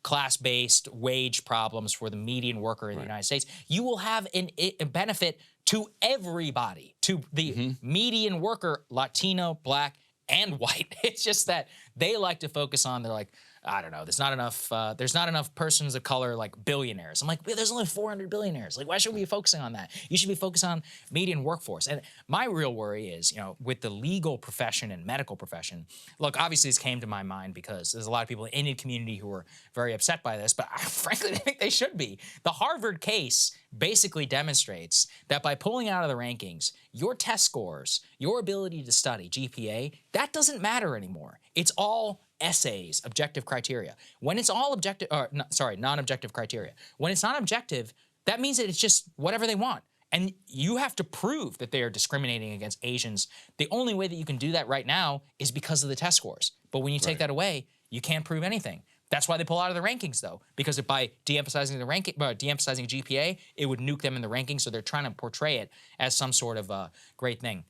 class-based wage problems for the median worker in the United States, you will have a benefit to everybody, to the median worker, Latino, black, and white. It's just that they like to focus on, they're like, I don't know, there's not enough persons of color, like billionaires. I'm like, well, there's only 400 billionaires. Like, why should we be focusing on that? You should be focused on median workforce. And my real worry is, you know, with the legal profession and medical profession, look, obviously this came to my mind because there's a lot of people in the Indian community who are very upset by this, but I frankly think they should be. The Harvard case basically demonstrates that by pulling out of the rankings, your test scores, your ability to study, GPA, that doesn't matter anymore. It's all essays, objective criteria. When it's all non-objective criteria. When it's not objective, that means that it's just whatever they want. And you have to prove that they are discriminating against Asians. The only way that you can do that right now is because of the test scores. But when you take that away, you can't prove anything. That's why they pull out of the rankings, though, because by de-emphasizing the ranking, de-emphasizing GPA, it would nuke them in the rankings. So they're trying to portray it as some sort of great thing.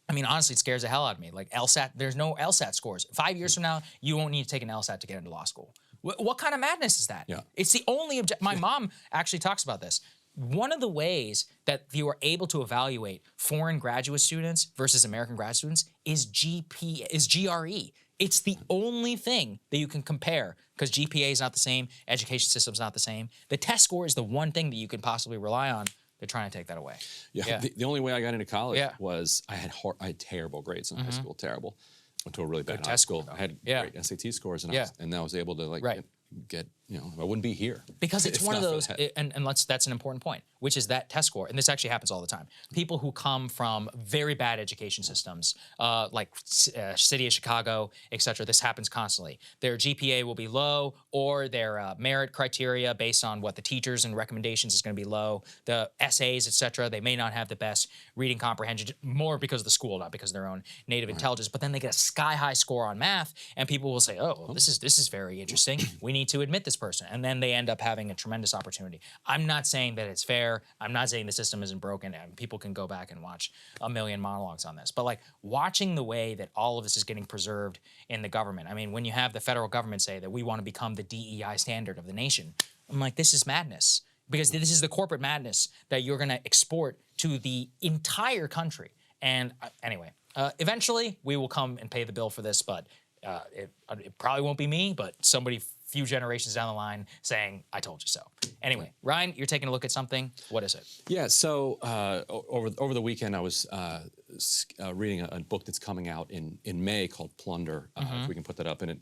I mean, honestly, it scares the hell out of me. Like LSAT, there's no LSAT scores. 5 years from now, you won't need to take an LSAT to get into law school. What kind of madness is that? Yeah. It's the only my mom actually talks about this. One of the ways that you are able to evaluate foreign graduate students versus American grad students is GRE. It's the only thing that you can compare because GPA is not the same, education system is not the same. The test score is the one thing that you can possibly rely on. They're trying to take that away. Yeah. The only way I got into college was I had terrible grades in high school, terrible. Went to a really bad high school. I had great SAT scores, and I was able to get, I wouldn't be here. Because it's one of those, and that's an important point, which is that test score, and this actually happens all the time. People who come from very bad education systems, like city of Chicago, et cetera, this happens constantly. Their GPA will be low, or their merit criteria based on what the teachers and recommendations is going to be low. The essays, et cetera, they may not have the best reading comprehension, more because of the school, not because of their own native intelligence, but then they get a sky-high score on math, and people will say, oh, well, this is very interesting. We need to admit this person, and then they end up having a tremendous opportunity. I'm not saying that it's fair. I'm not saying the system isn't broken, and people can go back and watch a million monologues on this. But like watching the way that all of this is getting preserved in the government. I mean, when you have the federal government say that we want to become the DEI standard of the nation, I'm like, this is madness. Because this is the corporate madness that you're going to export to the entire country. And anyway, eventually we will come and pay the bill for this, but it probably won't be me, but somebody few generations down the line saying, I told you so. Anyway, Ryan, you're taking a look at something. What is it? Yeah, so over the weekend, I was reading a book that's coming out in May called Plunder, if we can put that up in it.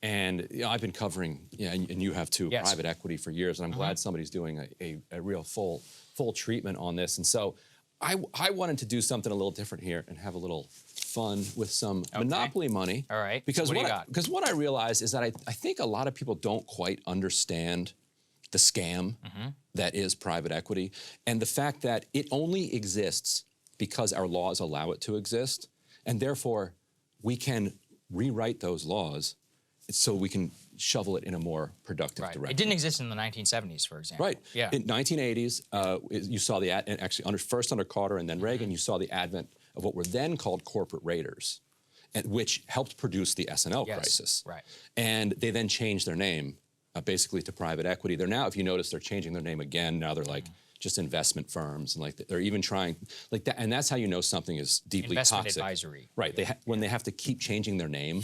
And you know, I've been covering, and you have too, private equity for years, and I'm glad somebody's doing a real full treatment on this. And so I wanted to do something a little different here and have a little fun with some monopoly money. All right. Because what do you got? Because what I realized is that I think a lot of people don't quite understand the scam that is private equity, and the fact that it only exists because our laws allow it to exist, and therefore we can rewrite those laws so we can shovel it in a more productive direction. It didn't exist in the 1970s, for example. Right. Yeah. In 1980s, you saw the and actually first under Carter and then Reagan, you saw the advent of what were then called corporate raiders, which helped produce the S&L crisis. Right. And they then changed their name basically to private equity. They're now, if you notice, they're changing their name again. Now they're like just investment firms, and like they're even trying like that. And that's how you know something is deeply Investment toxic. advisory. Right. When they have to keep changing their name,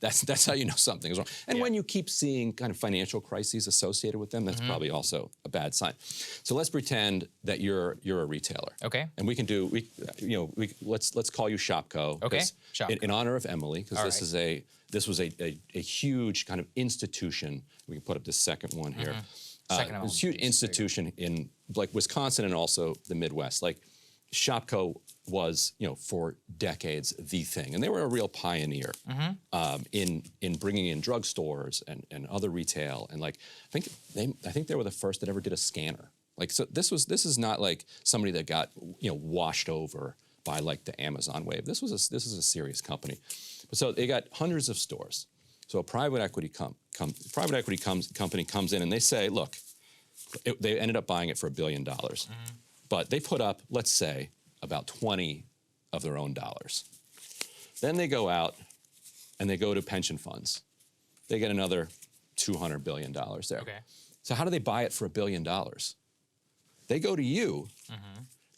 that's how you know something is wrong. And when you keep seeing kind of financial crises associated with them, that's probably also a bad sign. So let's pretend that you're a retailer. Okay. And we can do let's call you Shopko. Okay. Shopko. In honor of Emily, because this was a huge kind of institution. We can put up this second one here. This huge institution in like Wisconsin and also the Midwest. Like Shopko was, for decades the thing, and they were a real pioneer in bringing in drugstores and other retail. And like I think they were the first that ever did a scanner. Like so, this is not like somebody that got washed over by like the Amazon wave. This is a serious company. So they got hundreds of stores. So a private equity company comes in and they say, look, they ended up buying it for $1 billion, but they put up, let's say, about 20 of their own dollars. Then they go out and they go to pension funds. They get another $200 billion there. Okay. So how do they buy it for $1 billion? They go to you.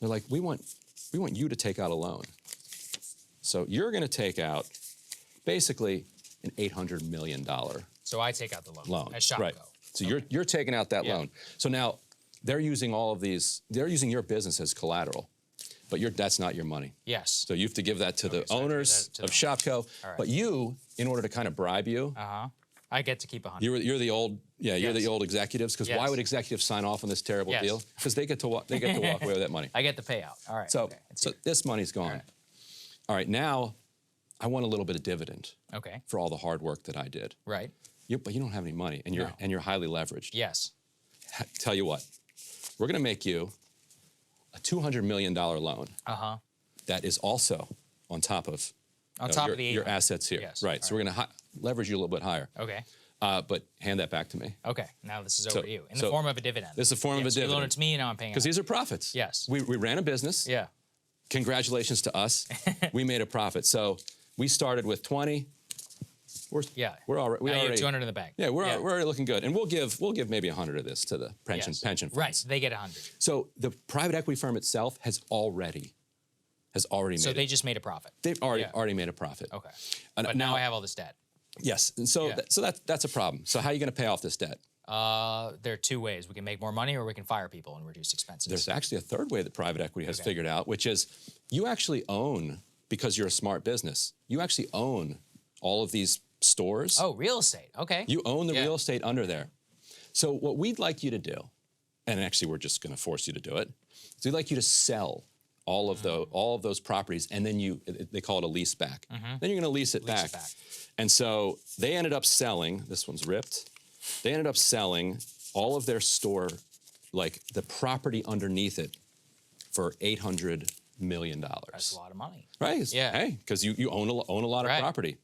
They're like, we want you to take out a loan. So you're going to take out basically an $800 million So I take out the loan as Shopko. Right. So you're taking out that loan. So now they're using all of these. They're using your business as collateral, but that's not your money. Yes. So you have to give that to the owners of Shopko. But you, in order to kind of bribe you, I get to keep 100. you're the old you're the old executives. Because why would executives sign off on this terrible deal? Because they get to walk away with that money. I get the payout. All right. So this money's gone. All right. Now I want a little bit of dividend. Okay. For all the hard work that I did. Right. But you don't have any money, and you're highly leveraged. Yes. Tell you what, we're going to make you a $200 million loan. That is also on top of your assets here. Yes. Right. So we're going to leverage you a little bit higher. Okay. But hand that back to me. Okay. Now this is over to you in the form of a dividend. This is the form of a dividend. You loan it to me, and now I'm paying it. Because these are profits. Yes. We ran a business. Yeah. Congratulations to us. We made a profit. So we started with 20. We're already. Now you have 200 in the bank. Yeah, we're already looking good, and we'll give maybe 100 of this to the pension funds. Right, so they get 100. So the private equity firm itself has already made. So they just made a profit. They've already made a profit. Okay. But now I have all this debt. Yes, and so that's a problem. So how are you going to pay off this debt? There are two ways. We can make more money, or we can fire people and reduce expenses. There's actually a third way that private equity has figured out, which is you actually own, because you're a smart business, you actually own all of these stores. Oh, real estate. Okay. You own the real estate under there. So what we'd like you to do, and actually we're just going to force you to do it, is we'd like you to sell all of those properties, and then they call it a lease back. Then you're going to lease it back. And so they ended up selling, this one's ripped, they ended up selling all of their store, like the property underneath it, for $800 million. That's a lot of money. Right? Yeah. Hey, because you own a lot of property.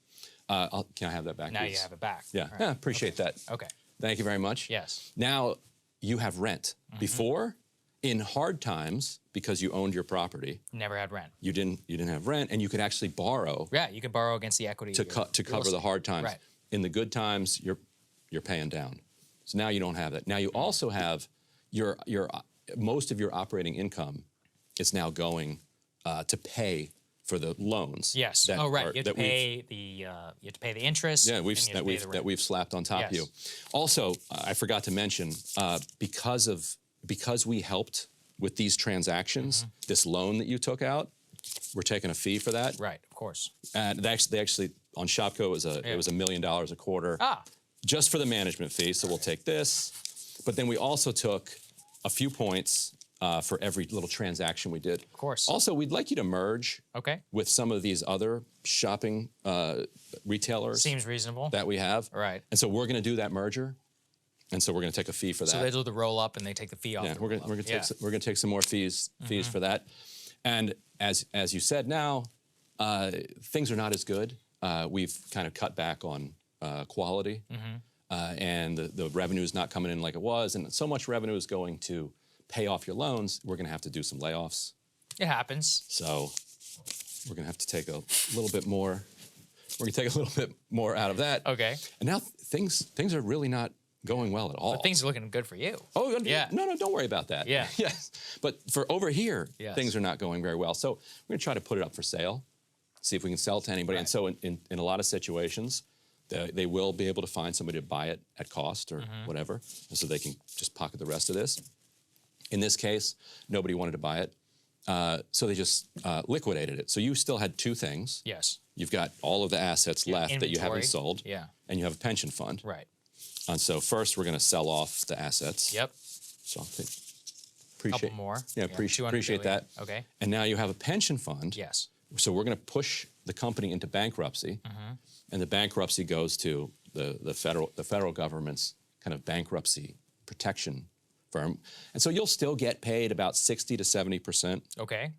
Can I have that back? Now please? you have it back. Yeah, Right. yeah, appreciate that. Okay. Thank you very much. Yes. Now you have rent. Before, in hard times, because you owned your property, never had rent. You didn't have rent, and you could actually borrow. Yeah, you could borrow against the equity to cover the hard times. Right. In the good times, you're paying down. So now you don't have that. Now you also have your most of your operating income is now going to pay for the loans. Yes. You have to pay the interest. Yeah, that we've slapped on top of you. Also, I forgot to mention because we helped with these transactions, this loan that you took out, we're taking a fee for that. Right, of course. And they actually on Shopko it was $1 million a quarter. Just for the management fee. So we'll take this, but then we also took a few points for every little transaction we did. Of course. Also, we'd like you to merge with some of these other shopping retailers. Seems reasonable. That we have. Right. And so we're going to do that merger. And so we're going to take a fee for that. So they do the roll up and they take the fee off. Yeah, we're going to take some more fees for that. And as you said, now things are not as good. We've kind of cut back on quality, and the revenue is not coming in like it was, and so much revenue is going to pay off your loans. We're going to have to do some layoffs. It happens. So we're going to have to take a little bit more. We're going to take a little bit more out of that. Okay. And now things are really not going well at all. But things are looking good for you. Oh, yeah. No, don't worry about that. Yeah. Yes. But for over here, things are not going very well. So we're going to try to put it up for sale, see if we can sell it to anybody. Right. And so in a lot of situations, they will be able to find somebody to buy it at cost or whatever, so they can just pocket the rest of this. In this case, nobody wanted to buy it, so they just liquidated it. So you still had two things. Yes. You've got all of the assets left that you haven't sold. Yeah. And you have a pension fund. Right. And so first we're going to sell off the assets. Yep. So appreciate couple more. Yeah, appreciate that. Okay. And now you have a pension fund. Yes. So we're going to push the company into bankruptcy, and the bankruptcy goes to the federal government's kind of bankruptcy protection firm, and so you'll still get paid about 60 to 70%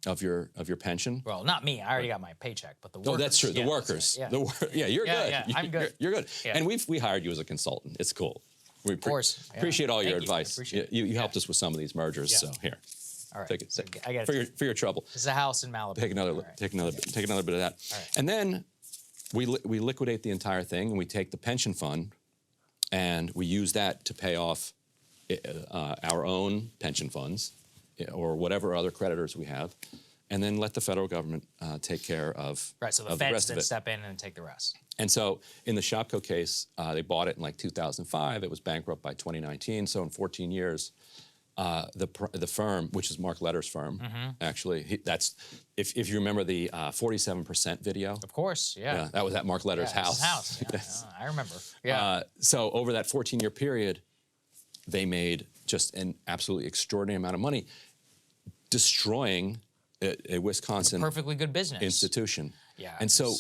of your pension. Well, not me. I already got my paycheck, but the workers. Oh, that's true. The workers. Right. You're good. Yeah, I'm good. You're good. Yeah. And we hired you as a consultant. It's cool. We of course. Appreciate all your Thank advice. You helped us with some of these mergers. So here. All right. Take it. So I got for your trouble. This is a house in Malibu. Take another bit of that. All right. And then we liquidate the entire thing, and we take the pension fund, and we use that to pay off our own pension funds or whatever other creditors we have, and then let the federal government take care of so the feds then step in and take the rest. And so in the Shopko case, they bought it in like 2005. It was bankrupt by 2019. So in 14 years, the firm, which is Mark Letter's firm, actually, that's if you remember the 47% video. Of course, yeah. That was at Mark Letter's house. His house. Yeah, Yes. I remember. Yeah. So over that 14-year period, they made just an absolutely extraordinary amount of money, destroying a Wisconsin perfectly good business institution. Yeah. And so,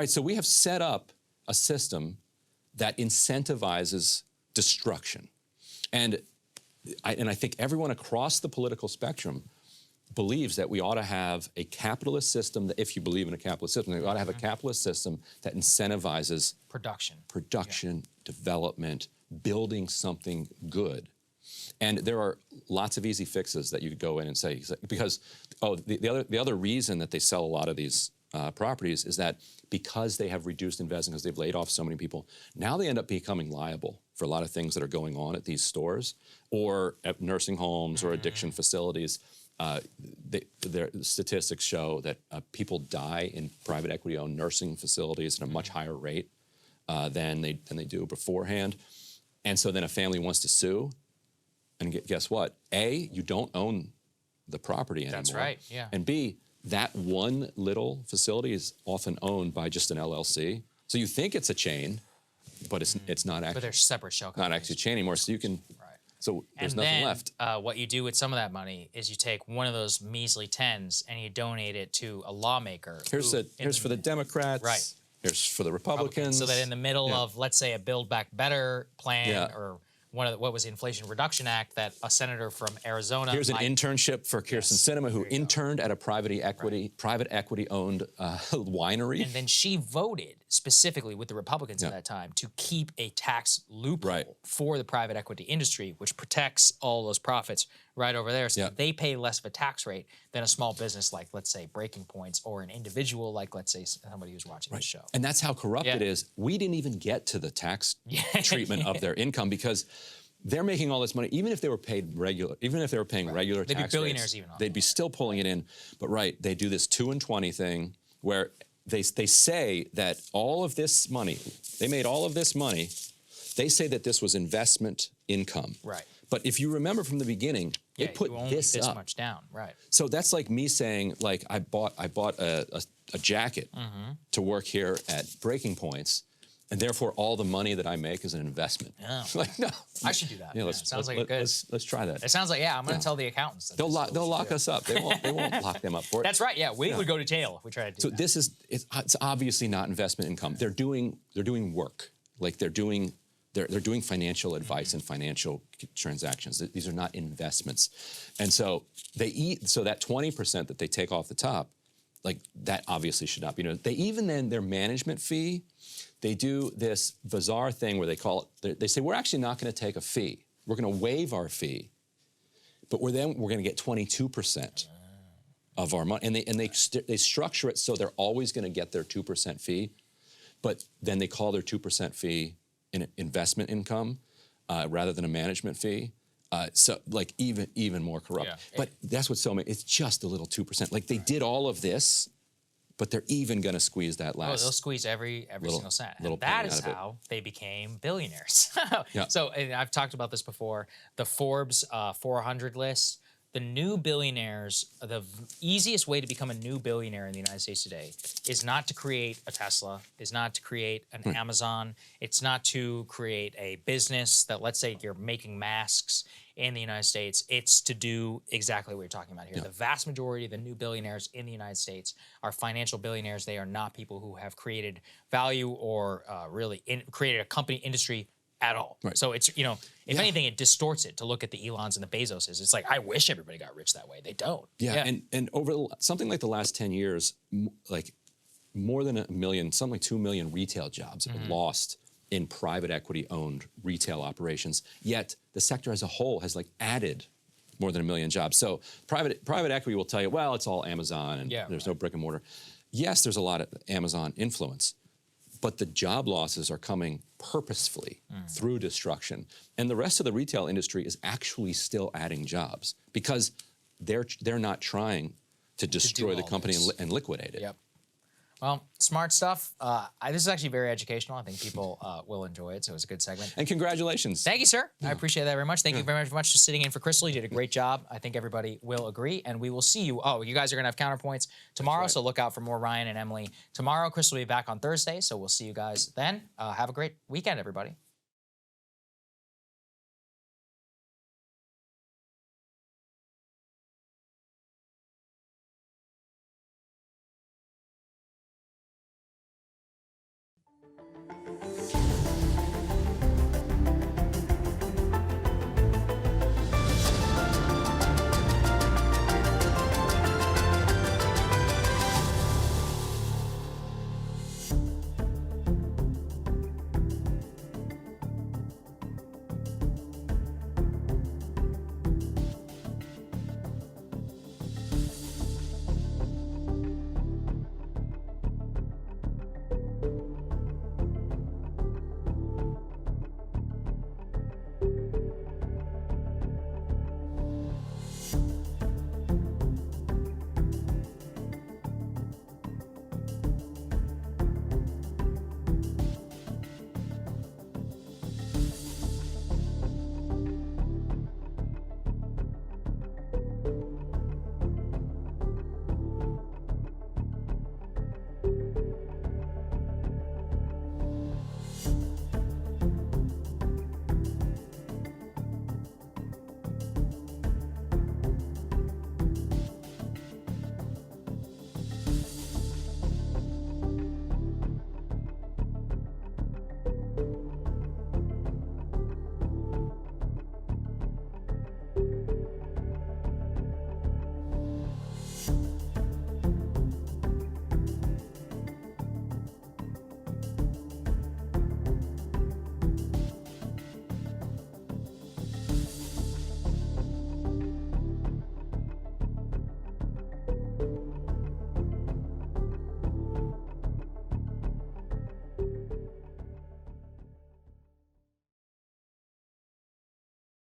so we have set up a system that incentivizes destruction, and I think everyone across the political spectrum believes that we ought to have a capitalist system, that if you believe in a capitalist system, we ought to have a capitalist system that incentivizes production, development, building something good. And there are lots of easy fixes that you could go in and say, because the other reason that they sell a lot of these properties is that because they have reduced investment, because they've laid off so many people, now they end up becoming liable for a lot of things that are going on at these stores or at nursing homes or addiction facilities. Their statistics show that people die in private equity-owned nursing facilities at a much higher rate than they do beforehand. And so then a family wants to sue, and guess what? A, you don't own the property anymore. That's right, yeah. And B, that one little facility is often owned by just an LLC. So you think it's a chain, but it's not actually. But they're separate shell companies. Not actually a chain anymore. So you can. So there's nothing left. What you do with some of that money is you take one of those measly tens and you donate it to a lawmaker. Here's for the Democrats. Right. Here's for the Republicans. So that in the middle of, let's say, a Build Back Better plan or what was the Inflation Reduction Act that a senator from Arizona. Here's an internship for Kirsten Sinema, who interned at a private equity-owned winery. And then she voted specifically with the Republicans at that time to keep a tax loophole for the private equity industry, which protects all those profits right over there. So they pay less of a tax rate than a small business like, let's say, Breaking Points, or an individual like, let's say, somebody who's watching this show. And that's how corrupt it is. We didn't even get to the tax treatment of their income, because they're making all this money, even if they were paid regular, even if they were paying regular tax rates, they'd be billionaires even. They'd be still pulling it in. But they do this 2 and 20 thing where they say that all of this money, they made all of this money. They say that this was investment income. Right. But if you remember from the beginning, they put this up. Much down. Right. So that's like me saying, like, I bought a jacket to work here at Breaking Points, and therefore all the money that I make is an investment. Oh. Like, no. I should do that. Yeah, sounds like a good. Let's try that. It sounds like, I'm going to tell the accountants. They'll lock us up. They won't lock them up for it. That's right. Yeah, we would go to jail if we tried to do that. So it's obviously not investment income. They're doing work. Like they're doing financial advice and financial transactions. These are not investments. And so so that 20% that they take off the top, like that obviously should not be. They even then their management fee, they do this bizarre thing where they call it, they say, we're actually not going to take a fee. We're going to waive our fee, but we're going to get 22% of our money. And they structure it so they're always going to get their 2% fee, but then they call their 2% fee an investment income rather than a management fee. So like even more corrupt. But that's what's it's just a little 2%. Like they did all of this, but they're even going to squeeze that last. They'll squeeze every single cent. And that is how they became billionaires. So and I've talked about this before. The Forbes 400 list. The new billionaires, the easiest way to become a new billionaire in the United States today is not to create a Tesla, is not to create an Amazon. It's not to create a business that, let's say you're making masks in the United States. It's to do exactly what you're talking about here. The vast majority of the new billionaires in the United States are financial billionaires. They are not people who have created value or really created a company industry at all. So it's, if anything, it distorts it to look at the Elons and the Bezoses. It's like, I wish everybody got rich that way. They don't. And over something like the last 10 years, like more than 1 million, something like 2 million retail jobs have been lost in private equity-owned retail operations. Yet the sector as a whole has like added more than 1 million jobs. So private equity will tell you, well, it's all Amazon and there's no brick and mortar. Yes, there's a lot of Amazon influence, but the job losses are coming purposefully through destruction. And the rest of the retail industry is actually still adding jobs because they're not trying to destroy the company and liquidate it. Well, smart stuff. This is actually very educational. I think people will enjoy it, so it was a good segment. And congratulations. Thank you, sir. I appreciate that very much. Thank you very much for sitting in for Crystal. You did a great job. I think everybody will agree, and we will see you. Oh, you guys are going to have counterpoints tomorrow, so look out for more Ryan and Emily tomorrow. Crystal will be back on Thursday, so we'll see you guys then. Have a great weekend, everybody.